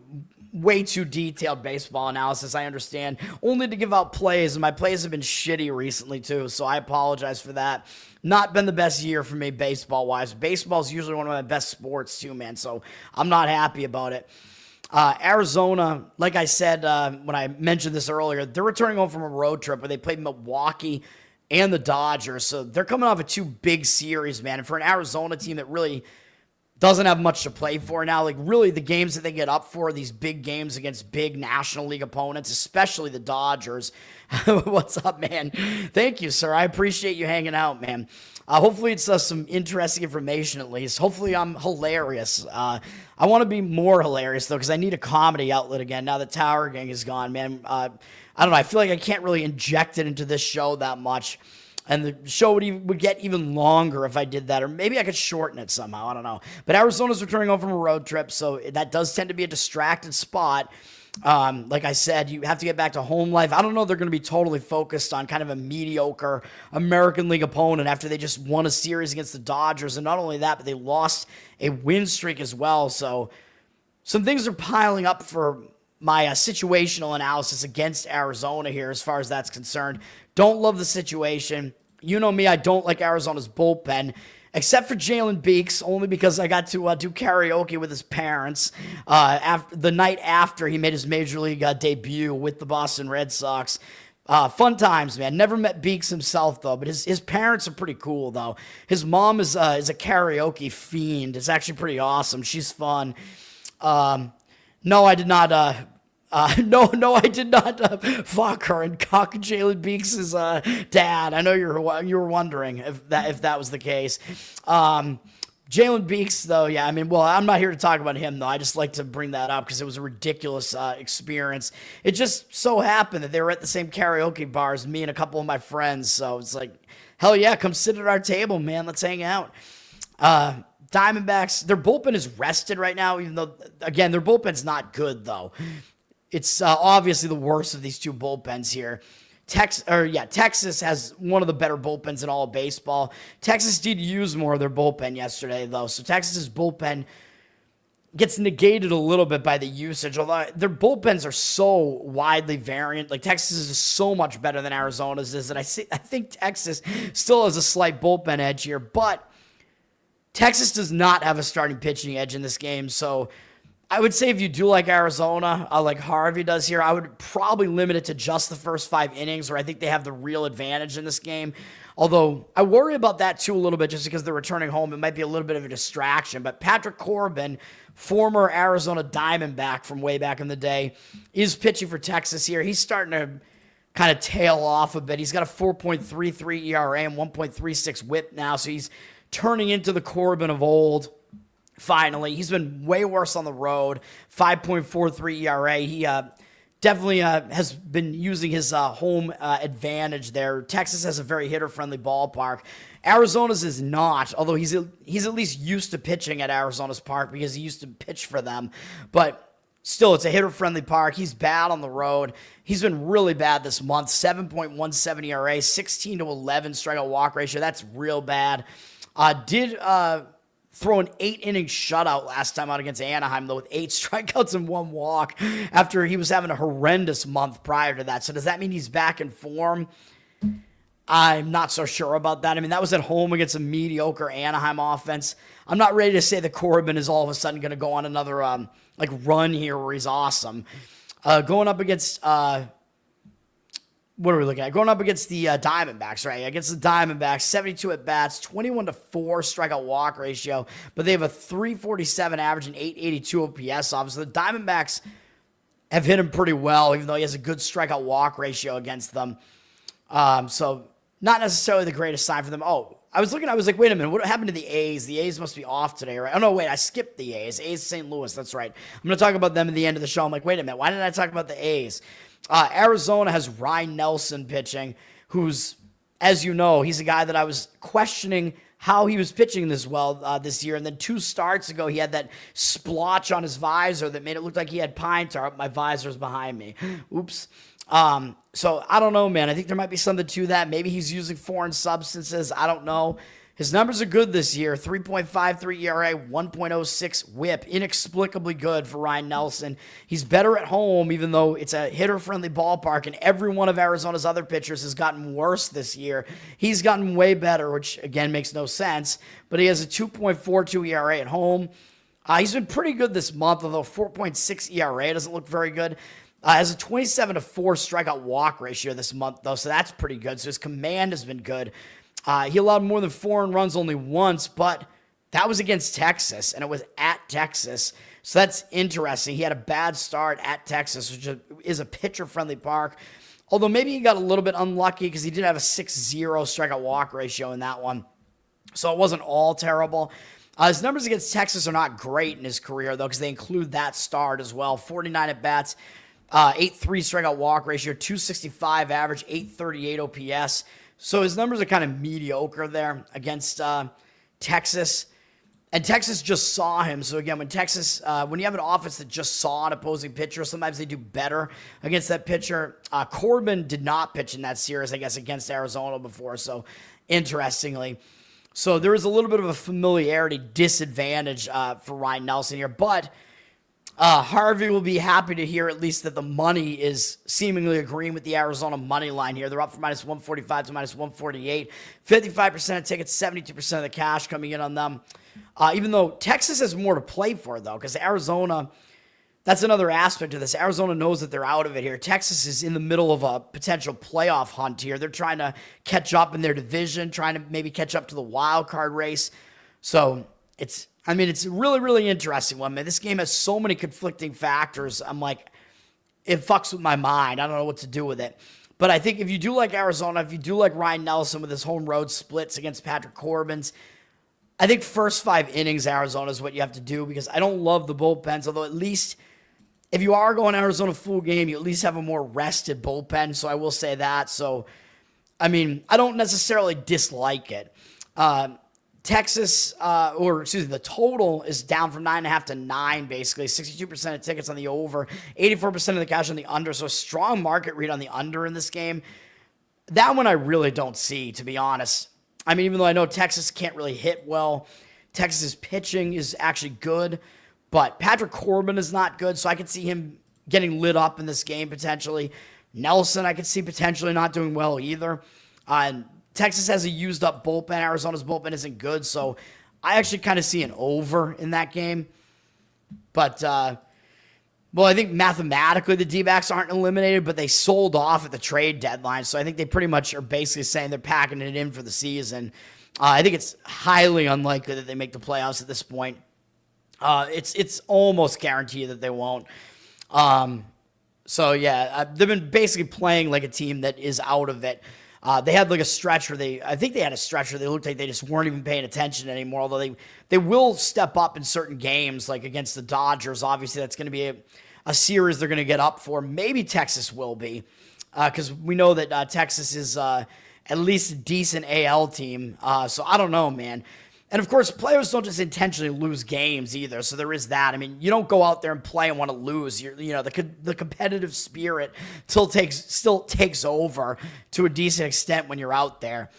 way too detailed baseball analysis, I understand, only to give out plays, and my plays have been shitty recently too, so I apologize for that. Not been the best year for me baseball-wise. Baseball's usually one of my best sports too, man, so I'm not happy about it. Arizona, like I said when I mentioned this earlier, they're returning home from a road trip where they played Milwaukee and the Dodgers, so they're coming off of 2 big series, man, and for an Arizona team that really doesn't have much to play for now, like really the games that they get up for are these big games against big National League opponents, especially the Dodgers. What's up, man? Thank you, sir. I appreciate you hanging out, man. Hopefully it's some interesting information at least. Hopefully I'm hilarious. I want to be more hilarious, though, because I need a comedy outlet again now that Tower Gang is gone, man. I don't know. I feel like I can't really inject it into this show that much. And the show would get even longer if I did that. Or maybe I could shorten it somehow. I don't know. But Arizona's returning home from a road trip, so that does tend to be a distracted spot. Like I said, you have to get back to home life. I don't know if they're going to be totally focused on kind of a mediocre American League opponent after they just won a series against the Dodgers. And not only that, but they lost a win streak as well. So some things are piling up for my situational analysis against Arizona here as far as that's concerned. Don't love the situation. You know me, I don't like Arizona's bullpen, except for Jalen Beeks, only because I got to do karaoke with his parents the night after he made his Major League debut with the Boston Red Sox. Fun times, man. Never met Beeks himself, though, but his parents are pretty cool, though. His mom is a karaoke fiend. It's actually pretty awesome. She's fun. No, I did not. No, I did not fuck her and cock Jalen Beeks' dad. I know you were wondering if that was the case. Jalen Beeks, though, yeah, I mean, well, I'm not here to talk about him, though. I just like to bring that up because it was a ridiculous experience. It just so happened that they were at the same karaoke bar as me and a couple of my friends, so it's like, hell yeah, come sit at our table, man. Let's hang out. Diamondbacks, their bullpen is rested right now, even though, again, their bullpen's not good, though. It's obviously the worst of these 2 bullpens here. Texas has one of the better bullpens in all of baseball. Texas did use more of their bullpen yesterday, though, so Texas's bullpen gets negated a little bit by the usage, although their bullpens are so widely variant. Like, Texas is so much better than Arizona's is, and I think Texas still has a slight bullpen edge here, but Texas does not have a starting pitching edge in this game, so I would say if you do like Arizona, like Harvey does here, I would probably limit it to just the first 5 innings, where I think they have the real advantage in this game. Although I worry about that too a little bit just because they're returning home. It might be a little bit of a distraction. But Patrick Corbin, former Arizona Diamondback from way back in the day, is pitching for Texas here. He's starting to kind of tail off a bit. He's got a 4.33 ERA and 1.36 whip now, so he's turning into the Corbin of old. Finally, he's been way worse on the road. 5.43 ERA. He definitely has been using his home advantage there. Texas has a very hitter-friendly ballpark. Arizona's is not, although he's at least used to pitching at Arizona's park because he used to pitch for them. But still, it's a hitter-friendly park. He's bad on the road. He's been really bad this month. 7.17 ERA, 16-11 strikeout walk ratio. That's real bad. Did throw an 8-inning shutout last time out against Anaheim, though, with 8 strikeouts and 1 walk after he was having a horrendous month prior to that. So does that mean he's back in form? I'm not so sure about that. I mean, that was at home against a mediocre Anaheim offense. I'm not ready to say that Corbin is all of a sudden going to go on another run here where he's awesome. Going up against what are we looking at? Going up against the Diamondbacks, right? Against the Diamondbacks, 72 at-bats, 21-4 strikeout walk ratio, but they have a 347 average and 882 OPS. Obviously, the Diamondbacks have hit him pretty well, even though he has a good strikeout walk ratio against them. So not necessarily the greatest sign for them. Oh, I was like, wait a minute, what happened to the A's? The A's must be off today, right? Oh, no, wait, I skipped the A's. A's St. Louis, that's right. I'm going to talk about them at the end of the show. I'm like, wait a minute, why didn't I talk about the A's? Arizona has Ryan Nelson pitching, who's, as you know, he's a guy that I was questioning how he was pitching this well this year. And then 2 starts ago, he had that splotch on his visor that made it look like he had pine tar. My visor's behind me. Oops. So I don't know, man. I think there might be something to that. Maybe he's using foreign substances. I don't know. His numbers are good this year. 3.53 ERA, 1.06 whip. Inexplicably good for Ryan Nelson. He's better at home, even though it's a hitter-friendly ballpark, and every one of Arizona's other pitchers has gotten worse this year. He's gotten way better, which, again, makes no sense. But he has a 2.42 ERA at home. He's been pretty good this month, although 4.6 ERA doesn't look very good. Has a 27-4 strikeout walk ratio this month, though, so that's pretty good. So his command has been good. He allowed more than 4 earned runs only once, but that was against Texas, and it was at Texas. So that's interesting. He had a bad start at Texas, which is a pitcher-friendly park. Although maybe he got a little bit unlucky because he did have a 6.0 strikeout walk ratio in that one. So it wasn't all terrible. His numbers against Texas are not great in his career, though, because they include that start as well. 49 at-bats, 8.3 strikeout walk ratio, 265 average, 838 OPS. So his numbers are kind of mediocre there against Texas. And Texas just saw him. So again, when you have an offense that just saw an opposing pitcher, sometimes they do better against that pitcher. Corbin did not pitch in that series, I guess, against Arizona before. So interestingly. So there is a little bit of a familiarity disadvantage for Ryan Nelson here. But Harvey will be happy to hear at least that the money is seemingly agreeing with the Arizona money line here. They're up from minus 145 to minus 148. 55% of tickets, 72% of the cash coming in on them. Even though Texas has more to play for, though, because Arizona, that's another aspect of this. Arizona knows that they're out of it here. Texas is in the middle of a potential playoff hunt here. They're trying to catch up in their division, trying to maybe catch up to the wild card race. So it's a really, really interesting one, man. This game has so many conflicting factors. I'm like, it fucks with my mind. I don't know what to do with it. But I think if you do like Arizona, if you do like Ryan Nelson with his home road splits against Patrick Corbin's, I think first 5 innings Arizona is what you have to do, because I don't love the bullpens, although at least if you are going Arizona full game, you at least have a more rested bullpen, so I will say that. So, I don't necessarily dislike it. The total is down from 9.5 to 9, basically. 62% of tickets on the over, 84% of the cash on the under. So a strong market read on the under in this game. that one I really don't see, to be honest. I mean, even though I know Texas can't really hit well, Texas's pitching is actually good, but Patrick Corbin is not good, so I could see him getting lit up in this game potentially. Nelson, I could see potentially not doing well either. And Texas has a used-up bullpen. Arizona's bullpen isn't good, so I actually kind of see an over in that game. But, well, I think mathematically the D-backs aren't eliminated, but they sold off at the trade deadline, so I think they pretty much are basically saying they're packing it in for the season. I think it's highly unlikely that they make the playoffs at this point. It's almost guaranteed that they won't. So, yeah, they've been basically playing like a team that is out of it. They had like a stretch where they looked like they just weren't even paying attention anymore, although they will step up in certain games, like against the Dodgers. Obviously, that's going to be a series they're going to get up for. Maybe Texas will be, because we know that Texas is at least a decent AL team. So I don't know, man. And, of course, players don't just intentionally lose games either, so there is that. I mean, you don't go out there and play and want to lose. The competitive spirit still takes over to a decent extent when you're out there.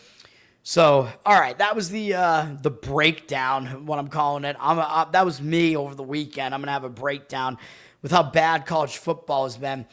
So, all right, that was the breakdown, what I'm calling it. That was me over the weekend. I'm going to have a breakdown with how bad college football has been.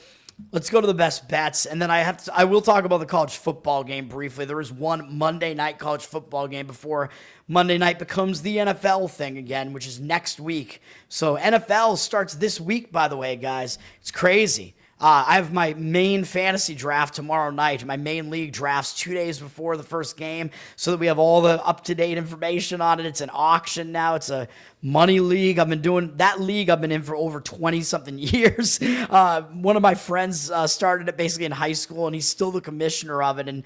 Let's go to the best bets, and then I will talk about the college football game briefly. There is one Monday night college football game before Monday night becomes the NFL thing again, which is next week. So NFL starts this week, by the way, guys. It's crazy. I have my main fantasy draft tomorrow night. My main league drafts 2 days before the first game so that we have all the up-to-date information on it. It's an auction now. It's a money league. I've been in for over 20-something years. One of my friends started it basically in high school, and he's still the commissioner of it. And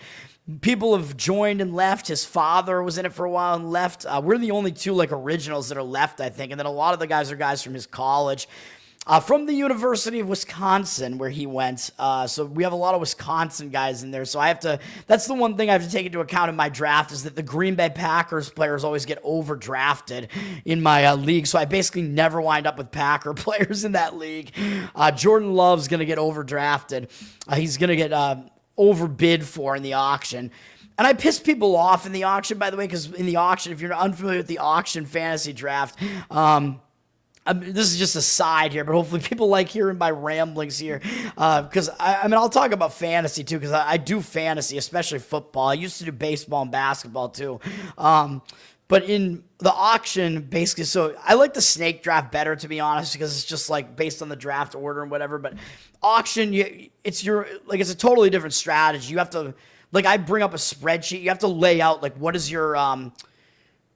people have joined and left. His father was in it for a while and left. We're the only two originals that are left, I think. And then a lot of the guys are guys from his college. From the University of Wisconsin, where he went. So we have a lot of Wisconsin guys in there. So that's the one thing I have to take into account in my draft, is that the Green Bay Packers players always get overdrafted in my league. So I basically never wind up with Packer players in that league. Jordan Love's going to get overdrafted. He's going to get overbid for in the auction. And I piss people off in the auction, by the way, because in the auction, if you're unfamiliar with the auction fantasy draft, this is just a side here, but hopefully people like hearing my ramblings here. Because, I'll talk about fantasy, too, because I do fantasy, especially football. I used to do baseball and basketball, too. But in the auction, basically, so I like the snake draft better, to be honest, because it's just based on the draft order and whatever. But auction, it's a totally different strategy. You have to, I bring up a spreadsheet. You have to lay out, what is your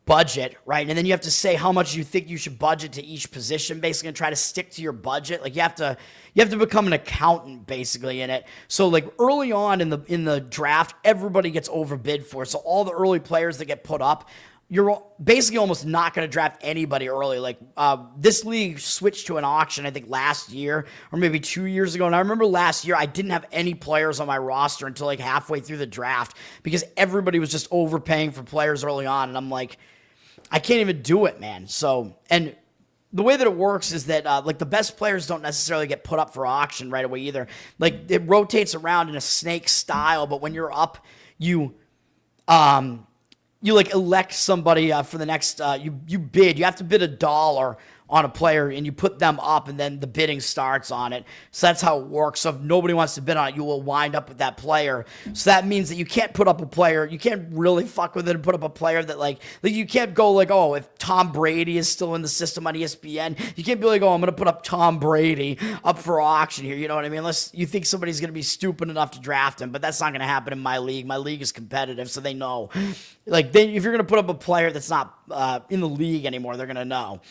budget, right? And then you have to say how much you think you should budget to each position, basically, and try to stick to your budget. You have to become an accountant, basically, in it. So early on in the draft, everybody gets overbid for. So all the early players that get put up, you're basically almost not going to draft anybody early. This league switched to an auction, I think, last year or maybe 2 years ago. And I remember last year I didn't have any players on my roster until halfway through the draft because everybody was just overpaying for players early on. And I'm like, I can't even do it, man. So, and the way that it works is that the best players don't necessarily get put up for auction right away either. It rotates around in a snake style, but when you're up, you elect somebody for the next, you bid. You have to bid $1 on a player, and you put them up, and then the bidding starts on it. So that's how it works. So if nobody wants to bid on it, you will wind up with that player. So that means that you can't put up a player. You can't really fuck with it and put up a player that you can't go if Tom Brady is still in the system on ESPN, you can't be I'm going to put up Tom Brady up for auction here. You know what I mean? Unless you think somebody's going to be stupid enough to draft him, but that's not going to happen in my league. My league is competitive, so they know. If you're going to put up a player that's not in the league anymore, they're going to know.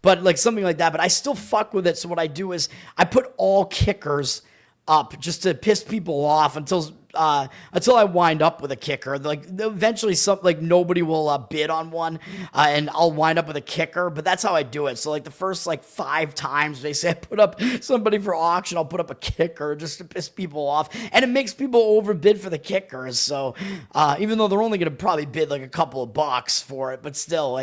But something like that. But I still fuck with it. So what I do is I put all kickers up just to piss people off until I wind up with a kicker. Eventually nobody will bid on one, and I'll wind up with a kicker, but that's how I do it. So the first 5 times they say I put up somebody for auction, I'll put up a kicker just to piss people off, and it makes people overbid for the kickers. So even though they're only going to probably bid a couple of bucks for it, but still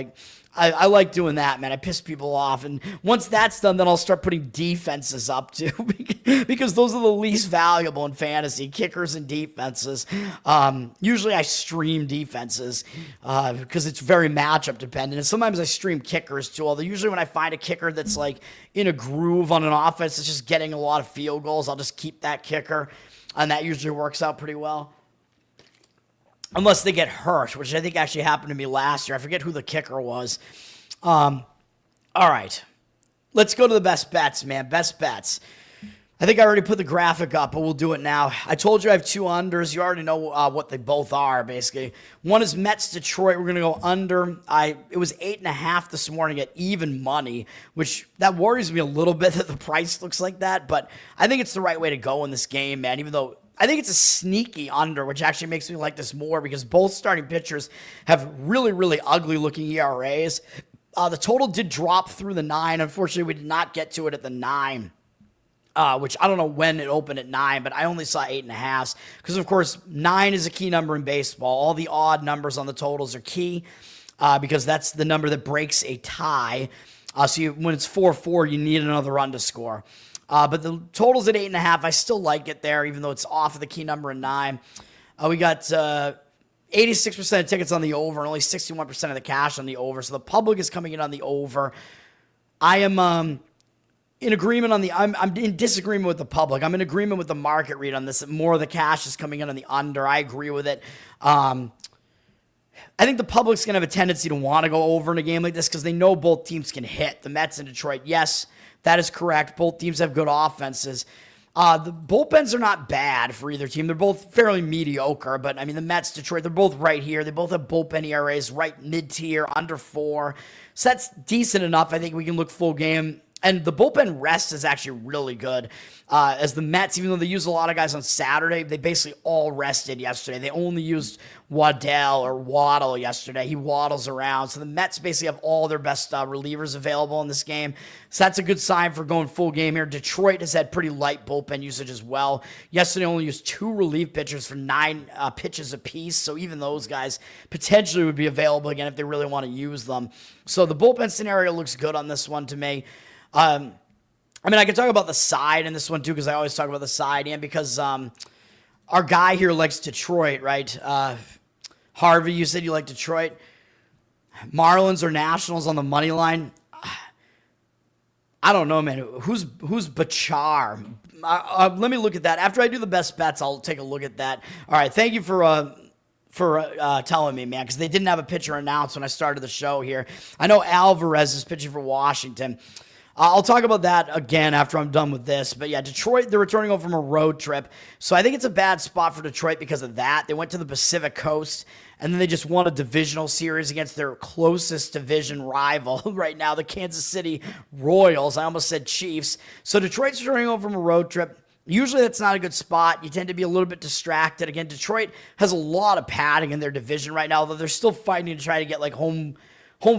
I like doing that, man. I piss people off. And once that's done, then I'll start putting defenses up too, because those are the least valuable in fantasy, kickers and defenses. Usually I stream defenses because it's very matchup dependent. And sometimes I stream kickers too, although usually when I find a kicker that's like in a groove on an offense, it's just getting a lot of field goals, I'll just keep that kicker. And that usually works out pretty well. Unless they get hurt, which I think actually happened to me last year. I forget who the kicker was. All right. Let's go to the best bets, man. Best bets. I think I already put the graphic up, but we'll do it now. I told you I have two unders. You already know what they both are, basically. One is Mets-Detroit. We're going to go under. It was 8.5 this morning at even money, which that worries me a little bit that the price looks like that, but I think it's the right way to go in this game, man, even though I think it's a sneaky under, which actually makes me like this more because both starting pitchers have really, really ugly-looking ERAs. The total did drop through the 9. Unfortunately, we did not get to it at the 9, which I don't know when it opened at 9, but I only saw 8.5 because, of course, 9 is a key number in baseball. All the odd numbers on the totals are key because that's the number that breaks a tie. When it's 4-4, you need another underscore. But the total's at 8.5. I still like it there, even though it's off of the key number in 9. We got 86% of tickets on the over and only 61% of the cash on the over. So the public is coming in on the over. I am in agreement on I'm in disagreement with the public. I'm in agreement with the market read on this. More of the cash is coming in on the under. I agree with it. I think the public's going to have a tendency to want to go over in a game like this because they know both teams can hit. The Mets and Detroit, yes, that is correct. Both teams have good offenses. The bullpens are not bad for either team. They're both fairly mediocre, but I mean, the Mets, Detroit, they're both right here. They both have bullpen ERAs right mid-tier, under 4. So that's decent enough. I think we can look full game. And the bullpen rest is actually really good. As the Mets, even though they used a lot of guys on Saturday, they basically all rested yesterday. They only used Waddle yesterday. He waddles around. So the Mets basically have all their best relievers available in this game. So that's a good sign for going full game here. Detroit has had pretty light bullpen usage as well. Yesterday only used 2 relief pitchers for 9 pitches apiece. So even those guys potentially would be available again if they really want to use them. So the bullpen scenario looks good on this one to me. I mean, I can talk about the side in this one too, because I always talk about the side, and because our guy here likes Detroit, right? Harvey, you said you like Detroit. Marlins or Nationals on the money line. I don't know, man. Who's Bachar? Let me look at that. After I do the best bets, I'll take a look at that. All right, thank you for telling me, man, because they didn't have a pitcher announced when I started the show here. I know Alvarez is pitching for Washington. I'll talk about that again after I'm done with this. But yeah, Detroit, they're returning home from a road trip. So I think it's a bad spot for Detroit because of that. They went to the Pacific Coast, and then they just won a divisional series against their closest division rival right now, the Kansas City Royals. I almost said Chiefs. So Detroit's returning home from a road trip. Usually that's not a good spot. You tend to be a little bit distracted. Again, Detroit has a lot of padding in their division right now, although they're still fighting to try to get like home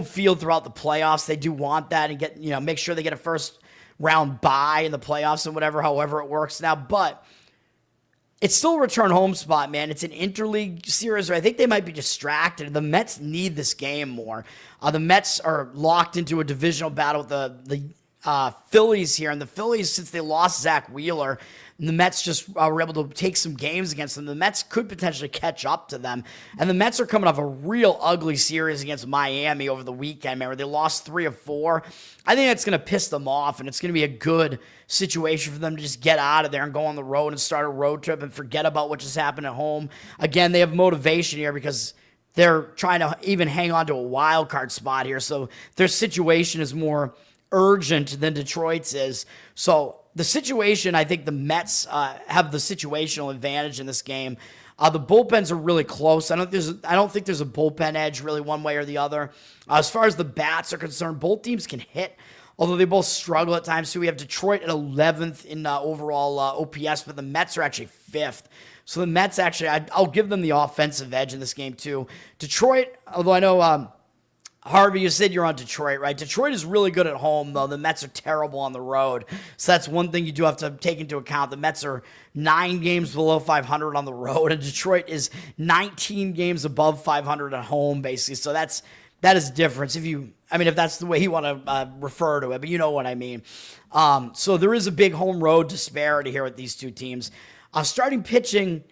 field throughout the playoffs. They do want that and get, make sure they get a first round bye in the playoffs and however it works now. But it's still a return home spot, man. It's an interleague series where I think they might be distracted. The Mets need this game more. The Mets are locked into a divisional battle with the Phillies here. And the Phillies, since they lost Zach Wheeler, and the Mets just were able to take some games against them. The Mets could potentially catch up to them. And the Mets are coming off a real ugly series against Miami over the weekend, man, where they lost 3 of 4. I think that's going to piss them off, and it's going to be a good situation for them to just get out of there and go on the road and start a road trip and forget about what just happened at home. Again, they have motivation here because they're trying to even hang on to a wild card spot here. So their situation is more urgent than Detroit's is. So the situation, I think the Mets have the situational advantage in this game. The bullpens are really close. I don't think there's a bullpen edge really one way or the other. As far as the bats are concerned, both teams can hit, although they both struggle at times. So we have Detroit at 11th in overall OPS, but the Mets are actually 5th. So the Mets actually, I'll give them the offensive edge in this game too. Detroit, although I know Harvey, you said you're on Detroit, right? Detroit is really good at home, though. The Mets are terrible on the road. So that's one thing you do have to take into account. The Mets are 9 games below 500 on the road, and Detroit is 19 games above 500 at home, basically. So that is difference. I mean, if that's the way you want to refer to it, but you know what I mean. So there is a big home road disparity here with these two teams. Starting pitching,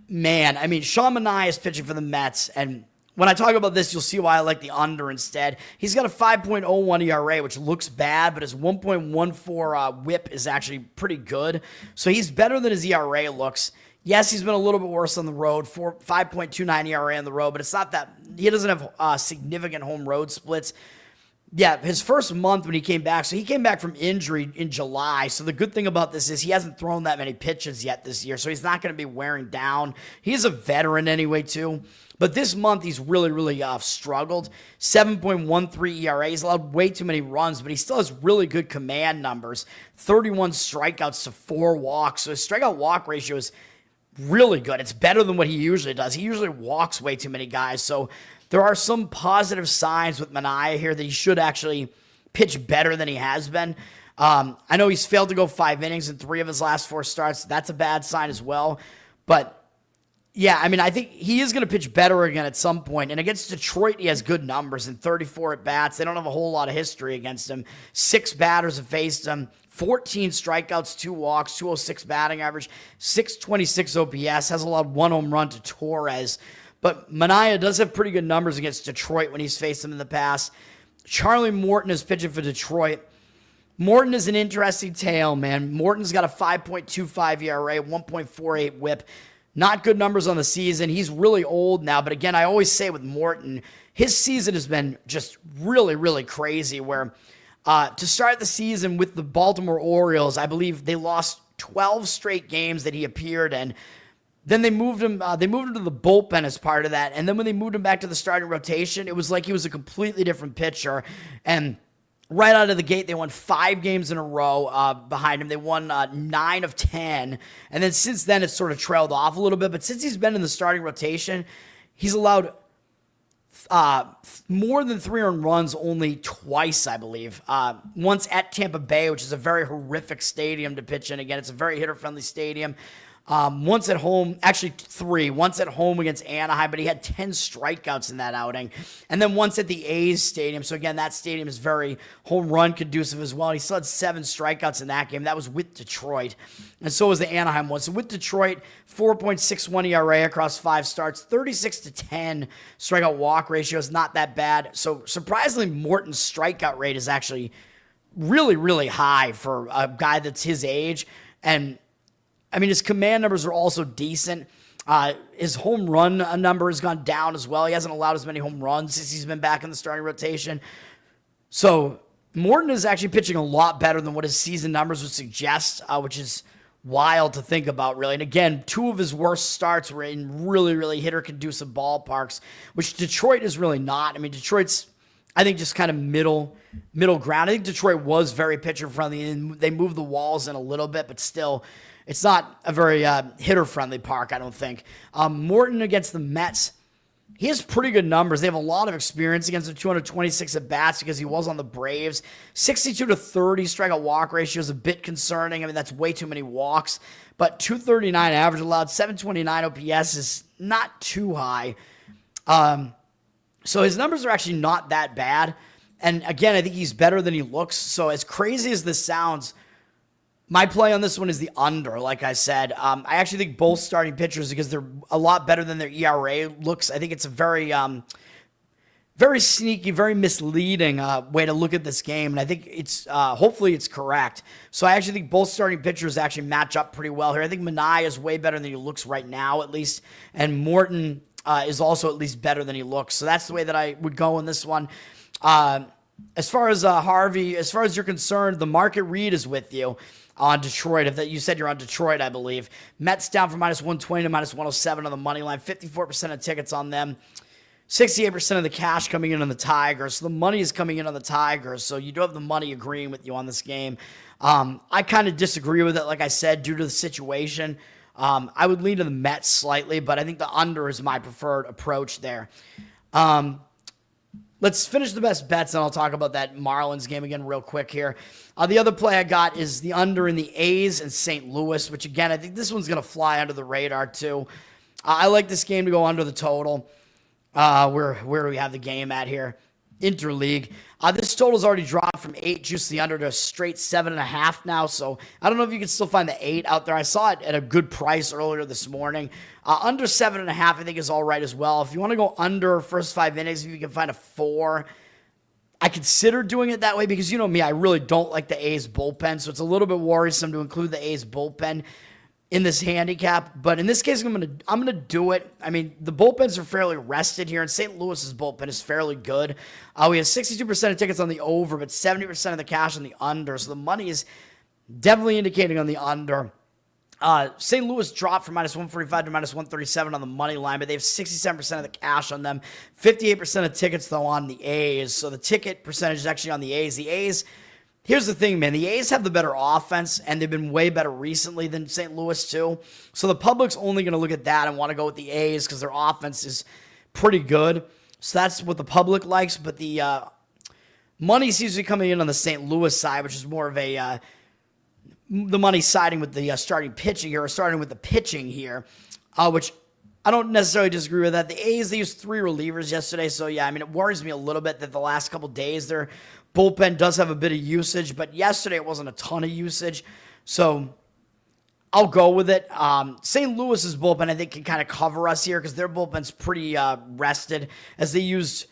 man, I mean, Sean Manaea is pitching for the Mets, and when I talk about this, you'll see why I like the under instead. He's got a 5.01 ERA, which looks bad, but his 1.14 whip is actually pretty good. So he's better than his ERA looks. Yes, he's been a little bit worse on the road, 5.29 ERA on the road, but it's not that he doesn't have significant home road splits. Yeah, his first month when he came back, so he came back from injury in July. So the good thing about this is he hasn't thrown that many pitches yet this year, so he's not going to be wearing down. He's a veteran anyway, too. But this month, he's really struggled. 7.13 ERA. He's allowed way too many runs, but he still has really good command numbers. 31 strikeouts to 4 walks. So his strikeout-walk ratio is really good. It's better than what he usually does. He usually walks way too many guys. So there are some positive signs with Manaea here that he should actually pitch better than he has been. I know he's failed to go 5 innings in 3 of his last 4 starts. That's a bad sign as well. But yeah, I mean, I think he is going to pitch better again at some point. And against Detroit, he has good numbers in 34 at-bats. They don't have a whole lot of history against him. 6 batters have faced him. 14 strikeouts, 2 walks, 206 batting average, 626 OPS, has allowed 1 home run to Torres. But Manaea does have pretty good numbers against Detroit when he's faced them in the past. Charlie Morton is pitching for Detroit. Morton is an interesting tale, man. Morton's got a 5.25 ERA, 1.48 whip. Not good numbers on the season. He's really old now, but again, I always say with Morton, his season has been just really crazy where to start the season with the Baltimore Orioles, I believe they lost 12 straight games that he appeared in. Then they moved him to the bullpen as part of that, and then when they moved him back to the starting rotation, it was like he was a completely different pitcher, and right out of the gate, they won 5 games in a row behind him. They won 9 of 10. And then since then, it's sort of trailed off a little bit. But since he's been in the starting rotation, he's allowed more than 3 earned runs only twice, I believe. Once at Tampa Bay, which is a very horrific stadium to pitch in. Again, it's a very hitter-friendly stadium. Once at home, actually 3. Once at home against Anaheim, but he had 10 strikeouts in that outing. And then once at the A's stadium. So again, that stadium is very home run conducive as well. He still had 7 strikeouts in that game. That was with Detroit. And so was the Anaheim one. So with Detroit, 4.61 ERA across 5 starts, 36-10 strikeout walk ratio is not that bad. So surprisingly, Morton's strikeout rate is actually really high for a guy that's his age. And I mean, his command numbers are also decent. His home run number has gone down as well. He hasn't allowed as many home runs since he's been back in the starting rotation. So Morton is actually pitching a lot better than what his season numbers would suggest, which is wild to think about, really. And again, 2 of his worst starts were in really hitter-conducive ballparks, which Detroit is really not. I mean, Detroit's, I think, just kind of middle ground. I think Detroit was very pitcher-friendly, and they moved the walls in a little bit, but still, it's not a very hitter-friendly park, I don't think. Morton against the Mets, he has pretty good numbers. They have a lot of experience against the 226 at-bats because he was on the Braves. 62-30 strikeout walk ratio is a bit concerning. I mean, that's way too many walks. But 239 average allowed, 729 OPS is not too high. So his numbers are actually not that bad. And again, I think he's better than he looks. So as crazy as this sounds, my play on this one is the under, like I said. I actually think both starting pitchers, because they're a lot better than their ERA looks. I think it's a very sneaky, very misleading way to look at this game. And I think it's hopefully it's correct. So I actually think both starting pitchers actually match up pretty well here. I think Manaea is way better than he looks right now, at least. And Morton is also at least better than he looks. So that's the way that I would go in this one. As far as Harvey, as far as you're concerned, the market read is with you on Detroit. If that you said you're on Detroit, I believe. Mets down from -120 to -107 on the money line. 54% of tickets on them. 68% of the cash coming in on the Tigers. So the money is coming in on the Tigers. So you do have the money agreeing with you on this game. I kind of disagree with it, like I said, due to the situation. I would lean to the Mets slightly, but I think the under is my preferred approach there. Let's finish the best bets, and I'll talk about that Marlins game again real quick here. The other play I got is the under in the A's and St. Louis, which, again, I think this one's going to fly under the radar, too. I like this game to go under the total. Where do we have the game at here? interleague. This total's already dropped from 8 juice the under to a straight 7.5 now. So I don't know if you can still find the 8 out there. I saw it at a good price earlier this morning. Under 7.5, I think is all right as well. If you want to go under first 5 innings, if you can find a 4, I consider doing it that way because you know me, I really don't like the A's bullpen. So it's a little bit worrisome to include the A's bullpen in this handicap, but in this case, I'm gonna do it. I mean, the bullpens are fairly rested here, and St. Louis's bullpen is fairly good. We have 62% of tickets on the over, but 70% of the cash on the under, so the money is definitely indicating on the under. St. Louis dropped from -145 to -137 on the money line, but they have 67% of the cash on them. 58% of tickets, though, on the A's, so the ticket percentage is actually on the A's. The A's, here's the thing, man. The A's have the better offense, and they've been way better recently than St. Louis, too. So the public's only going to look at that and want to go with the A's because their offense is pretty good. So that's what the public likes. But the money seems to be coming in on the St. Louis side, which is more of a the money siding with the starting pitching here, or starting with the pitching here, which I don't necessarily disagree with that. The A's, they used 3 relievers yesterday. So, yeah, I mean, it worries me a little bit that the last couple days they're bullpen does have a bit of usage, but yesterday it wasn't a ton of usage, so I'll go with it. St. Louis's bullpen, I think, can kind of cover us here because their bullpen's pretty rested as they used,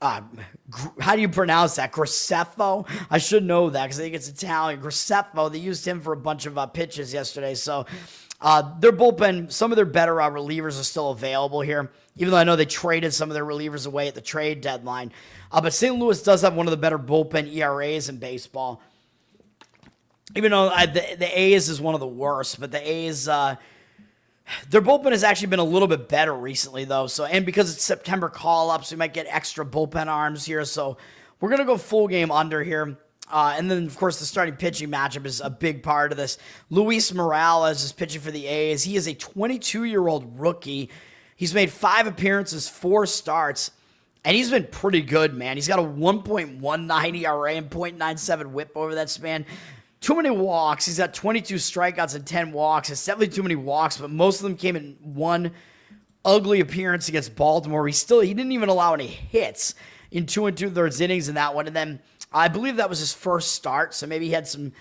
how do you pronounce that? Graceffo? I should know that because I think it's Italian. Graceffo, they used him for a bunch of pitches yesterday, so their bullpen, some of their better relievers are still available here, even though I know they traded some of their relievers away at the trade deadline. But St. Louis does have one of the better bullpen ERAs in baseball. Even though the A's is one of the worst, but the A's, their bullpen has actually been a little bit better recently, though. So, and because it's September call-ups, we might get extra bullpen arms here. So we're going to go full game under here. And then, of course, the starting pitching matchup is a big part of this. Luis Morales is pitching for the A's. He is a 22-year-old rookie. He's made 5 appearances, 4 starts, and he's been pretty good, man. He's got a 1.19 ERA and .97 whip over that span. Too many walks. He's got 22 strikeouts and 10 walks. It's definitely too many walks, but most of them came in one ugly appearance against Baltimore. He didn't even allow any hits in 2 2/3 innings in that one. And then I believe that was his first start, so maybe he had some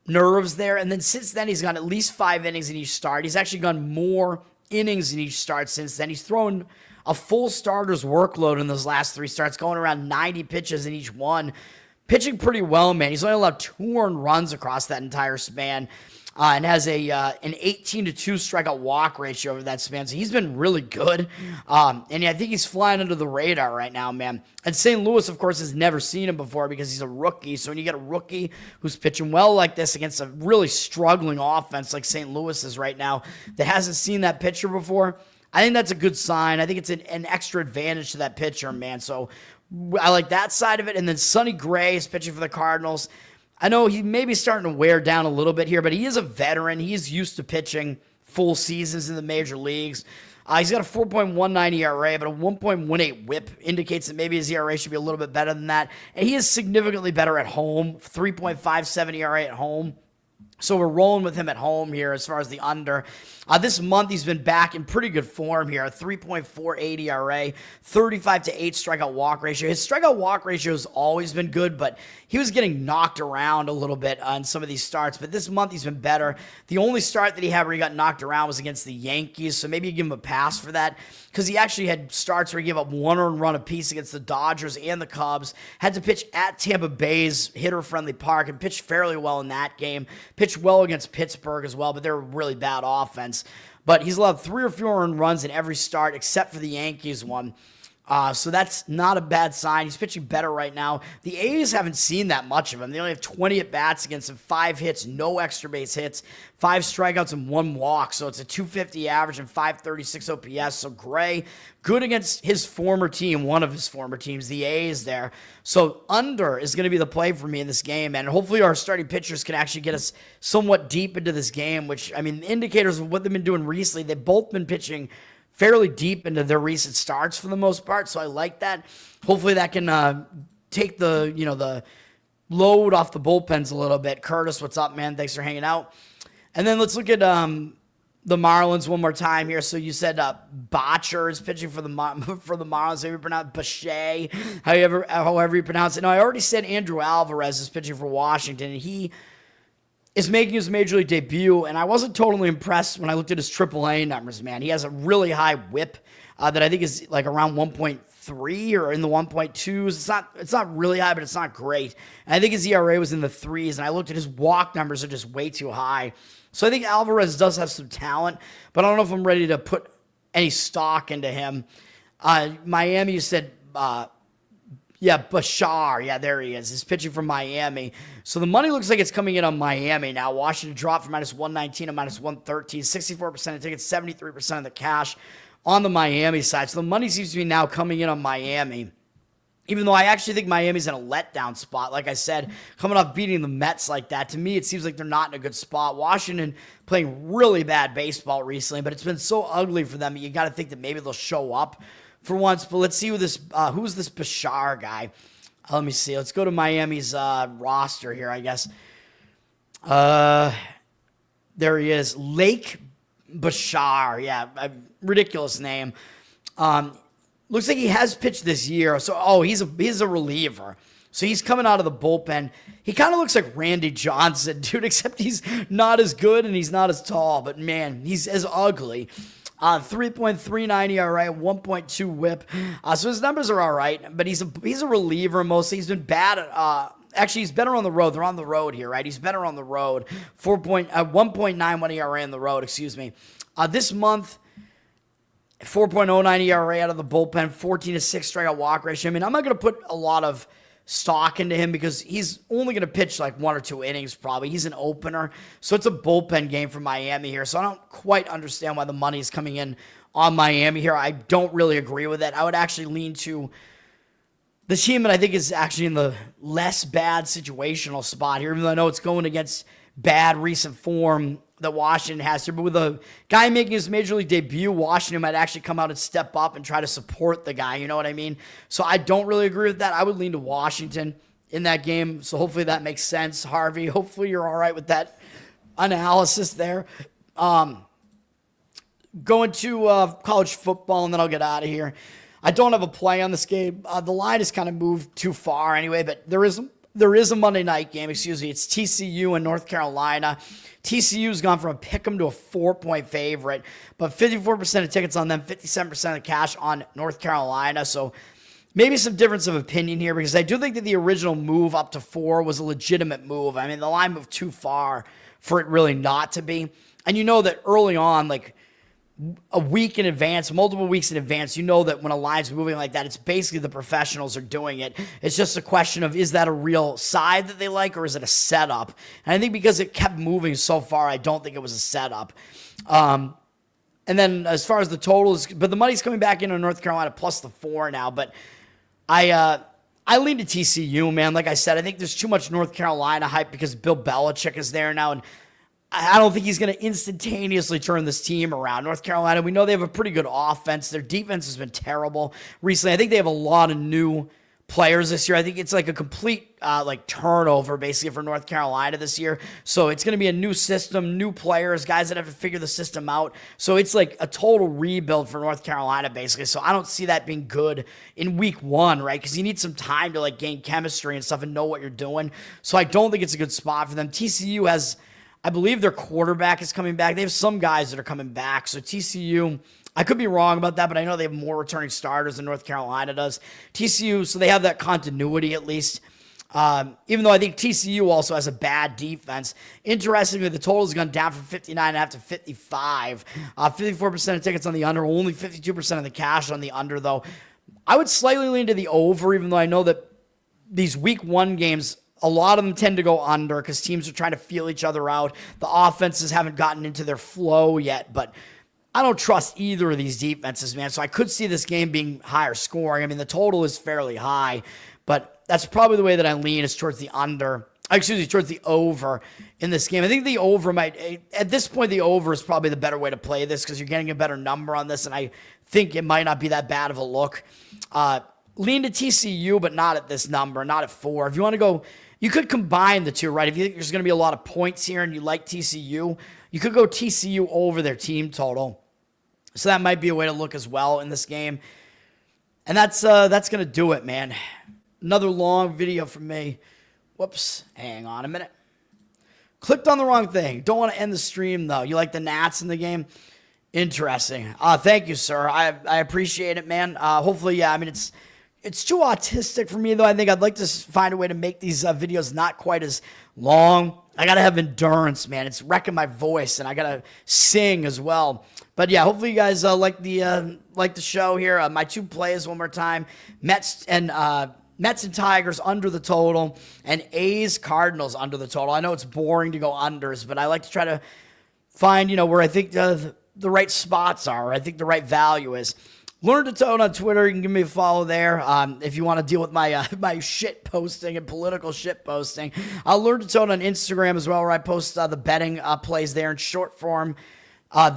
nerves there. And then since then, he's gone at least 5 innings in each start. He's actually gone more innings in each start since then. He's thrown a full starter's workload in those last 3 starts, going around 90 pitches in each one. Pitching pretty well, man. He's only allowed 2 earned runs across that entire span, and has an 18-2 strikeout walk ratio over that span. So he's been really good. And yeah, I think he's flying under the radar right now, man. And St. Louis, of course, has never seen him before because he's a rookie. So when you get a rookie who's pitching well like this against a really struggling offense like St. Louis is right now that hasn't seen that pitcher before, I think that's a good sign. I think it's an extra advantage to that pitcher, man. So I like that side of it. And then Sonny Gray is pitching for the Cardinals. I know he may be starting to wear down a little bit here, but he is a veteran. He's used to pitching full seasons in the major leagues. He's got a 4.19 ERA, but a 1.18 whip indicates that maybe his ERA should be a little bit better than that. And he is significantly better at home, 3.57 ERA at home. So we're rolling with him at home here as far as the under. This month he's been back in pretty good form here. 3.48 ERA, 35-8 strikeout walk ratio. His strikeout walk ratio has always been good, but he was getting knocked around a little bit on some of these starts. But this month he's been better. The only start that he had where he got knocked around was against the Yankees, so maybe you give him a pass for that because he actually had starts where he gave up 1 earned run apiece against the Dodgers and the Cubs. Had to pitch at Tampa Bay's hitter-friendly park and pitched fairly well in that game. Pitched well against Pittsburgh as well, but they're a really bad offense. But he's allowed 3 or fewer earned runs in every start except for the Yankees one. So that's not a bad sign. He's pitching better right now. The A's haven't seen that much of him. They only have 20 at-bats against him, 5 hits, no extra base hits, 5 strikeouts, and 1 walk. So it's a 250 average and 536 OPS. So Gray, good against his former team, one of his former teams, the A's there. So under is going to be the play for me in this game, and hopefully our starting pitchers can actually get us somewhat deep into this game, which, I mean, the indicators of what they've been doing recently, they've both been pitching fairly deep into their recent starts for the most part, so I like that. Hopefully that can take the load off the bullpens a little bit. Curtis, what's up, man? Thanks for hanging out. And then let's look at the Marlins one more time here. So you said Botcher is pitching for the Marlins. However you pronounce Bachet, however you pronounce it. No, I already said Andrew Alvarez is pitching for Washington, and he is making his major league debut. And I wasn't totally impressed when I looked at his AAA numbers, man. He has a really high whip that I think is like around 1.3 or in the 1.2s. It's not really high, but it's not great. And I think his ERA was in the 3s, and I looked at his walk numbers are just way too high. So I think Alvarez does have some talent, but I don't know if I'm ready to put any stock into him. Miami, you said, Bashar. Yeah, there he is. He's pitching from Miami. So the money looks like it's coming in on Miami now. Washington dropped from -119 to -113. 64% of tickets, 73% of the cash on the Miami side. So the money seems to be now coming in on Miami. Even though I actually think Miami's in a letdown spot. Like I said, coming off beating the Mets like that, to me it seems like they're not in a good spot. Washington playing really bad baseball recently, but it's been so ugly for them. You got to think that maybe they'll show up for once. But let's see who's this Bashar guy. Let me see. Let's go to Miami's roster here, I guess. There he is. Lake Bashar. Yeah, ridiculous name. Looks like he has pitched this year. So, he's a reliever. So he's coming out of the bullpen. He kind of looks like Randy Johnson, dude, except he's not as good and he's not as tall. But, man, he's as ugly. 3.39 ERA, 1.2 whip. So his numbers are all right, but he's a reliever mostly. He's been bad at actually, he's better on the road. They're on the road here, right? He's better on the road. 1.91 ERA on the road, excuse me. This month, 4.09 ERA out of the bullpen, 14-6 strikeout walk ratio. I mean, I'm not going to put a lot of stock into him because he's only going to pitch like 1 or 2 innings probably. He's an opener, so it's a bullpen game for Miami here. So I don't quite understand why the money is coming in on Miami here. I don't really agree with it. I would actually lean to the team that I think is actually in the less bad situational spot here, even though I know it's going against bad recent form that Washington has here. But with a guy making his major league debut, Washington might actually come out and step up and try to support the guy. You know what I mean? So I don't really agree with that. I would lean to Washington in that game. So hopefully that makes sense, Harvey. Hopefully you're all right with that analysis there. Going to college football, and then I'll get out of here. I don't have a play on this game. The line has kind of moved too far anyway, but there is a Monday night game, It's TCU and North Carolina. TCU's gone from a pick'em to a 4-point favorite, but 54% of tickets on them, 57% of the cash on North Carolina. So maybe some difference of opinion here because I do think that the original move up to 4 was a legitimate move. I mean, the line moved too far for it really not to be. And you know that early on, like a week in advance, multiple weeks in advance, you know that when a line's moving like that, it's basically the professionals are doing it. It's just a question of, is that a real side that they like or is it a setup? And I think because it kept moving so far, I don't think it was a setup. And then as far as the totals, but the money's coming back into North Carolina plus the 4 now. But I lean to TCU, man. Like I said, I think there's too much North Carolina hype because Bill Belichick is there now, and I don't think he's going to instantaneously turn this team around. North Carolina, we know they have a pretty good offense. Their defense has been terrible recently. I think they have a lot of new players this year. I think it's like a complete turnover basically for North Carolina this year. So it's going to be a new system, new players, guys that have to figure the system out. So it's like a total rebuild for North Carolina basically. So I don't see that being good in week 1, right? Because you need some time to like gain chemistry and stuff and know what you're doing. So I don't think it's a good spot for them. TCU has, I believe their quarterback is coming back. They have some guys that are coming back. So TCU, I could be wrong about that, but I know they have more returning starters than North Carolina does. TCU, so they have that continuity at least. Even though I think TCU also has a bad defense. Interestingly, the total has gone down from 59.5 to 55. 54% of tickets on the under, only 52% of the cash on the under, though. I would slightly lean to the over, even though I know that these week 1 games, a lot of them tend to go under because teams are trying to feel each other out. The offenses haven't gotten into their flow yet, but I don't trust either of these defenses, man. So I could see this game being higher scoring. I mean, the total is fairly high, but that's probably the way that I lean is towards the under. Towards the over in this game. I think the over at this point, the over is probably the better way to play this because you're getting a better number on this, and I think it might not be that bad of a look. Lean to TCU, but not at this number, not at 4. If you want to go, you could combine the two, right? If you think there's going to be a lot of points here and you like TCU, You could go TCU over their team total. So that might be a way to look as well in this game. And that's going to do it, man. Another long video from me. Whoops. Hang on a minute. Clicked on the wrong thing. Don't want to end the stream, though. You like the Nats in the game? Interesting. Thank you, sir. I appreciate it, man. Hopefully, yeah. I mean, it's too autistic for me, though. I think I'd like to find a way to make these videos not quite as long. I got to have endurance, man. It's wrecking my voice, and I got to sing as well. But, yeah, hopefully you guys like the show here. My two plays one more time. Mets and Tigers under the total, and A's Cardinals under the total. I know it's boring to go unders, but I like to try to find, where I think the right spots are, or I think the right value is. Learn to Toad on Twitter. You can give me a follow there if you want to deal with my my shit posting and political shit posting. I'll Learn to Toad on Instagram as well, where I post the betting plays there in short form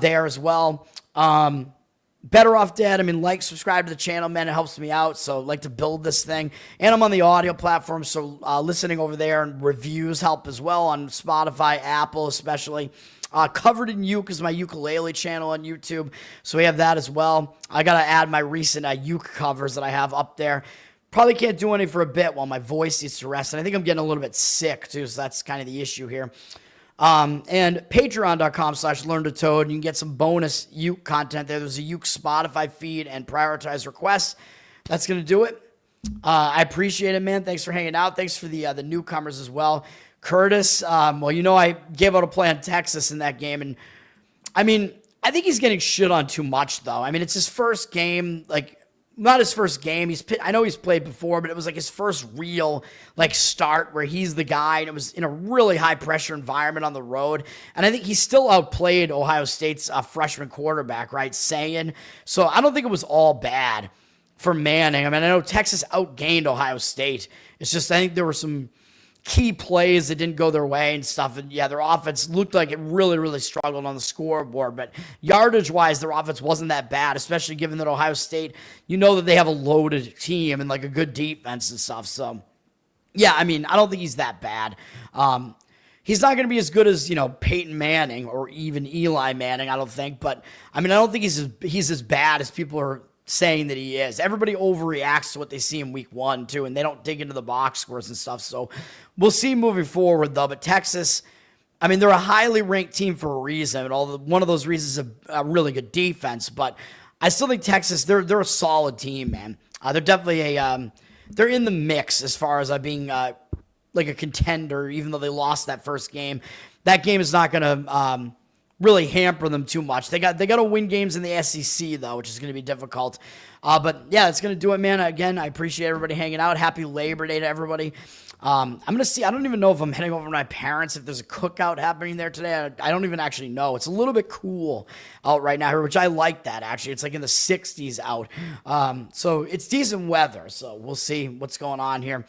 there as well. Better Off Dead. I mean, subscribe to the channel, man. It helps me out. So, like to build this thing. And I'm on the audio platform, so listening over there and reviews help as well on Spotify, Apple especially. Covered in Uke is my ukulele channel on YouTube, so we have that as well. I got to add my recent uke covers that I have up there. Probably can't do any for a bit while my voice needs to rest, and I think I'm getting a little bit sick, too, so that's kind of the issue here. And patreon.com/learntotode. You can get some bonus uke content there. There's a uke Spotify feed and prioritized requests. That's going to do it. I appreciate it, man. Thanks for hanging out. Thanks for the newcomers as well. Curtis, I gave out a play on Texas in that game, and I mean, I think he's getting shit on too much, though. I mean, it's his first game, not his first game. I know he's played before, but it was his first real start where he's the guy, and it was in a really high pressure environment on the road. And I think he still outplayed Ohio State's freshman quarterback, right, Sayin. So I don't think it was all bad for Manning. I mean, I know Texas outgained Ohio State. It's just I think there were some key plays that didn't go their way and stuff. And yeah, their offense looked like it really, really struggled on the scoreboard. But yardage-wise, their offense wasn't that bad, especially given that Ohio State, that they have a loaded team and a good defense and stuff. So, yeah, I mean, I don't think he's that bad. He's not going to be as good as, Peyton Manning or even Eli Manning, I don't think. But, I mean, I don't think he's as bad as people are saying that he is. Everybody overreacts to what they see in week 1, too, and they don't dig into the box scores and stuff. So we'll see moving forward, though. But Texas, I mean, they're a highly ranked team for a reason. And one of those reasons is a really good defense. But I still think Texas, they're a solid team, man. They're definitely they're in the mix as far as being a contender, even though they lost that first game. That game is not going to really hamper them too much. They got to win games in the SEC, though, which is going to be difficult. But, yeah, it's going to do it, man. Again, I appreciate everybody hanging out. Happy Labor Day to everybody. I'm going to see. I don't even know if I'm heading over to my parents, if there's a cookout happening there today. I don't even actually know. It's a little bit cool out right now here, which I like that, actually. It's in the 60s out. So it's decent weather. So we'll see what's going on here.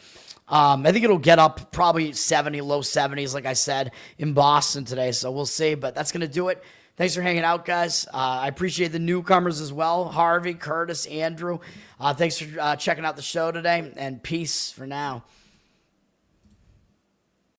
I think it'll get up probably 70, low 70s, like I said, in Boston today. So we'll see, but that's going to do it. Thanks for hanging out, guys. I appreciate the newcomers as well. Harvey, Curtis, Andrew. Thanks for checking out the show today, and peace for now.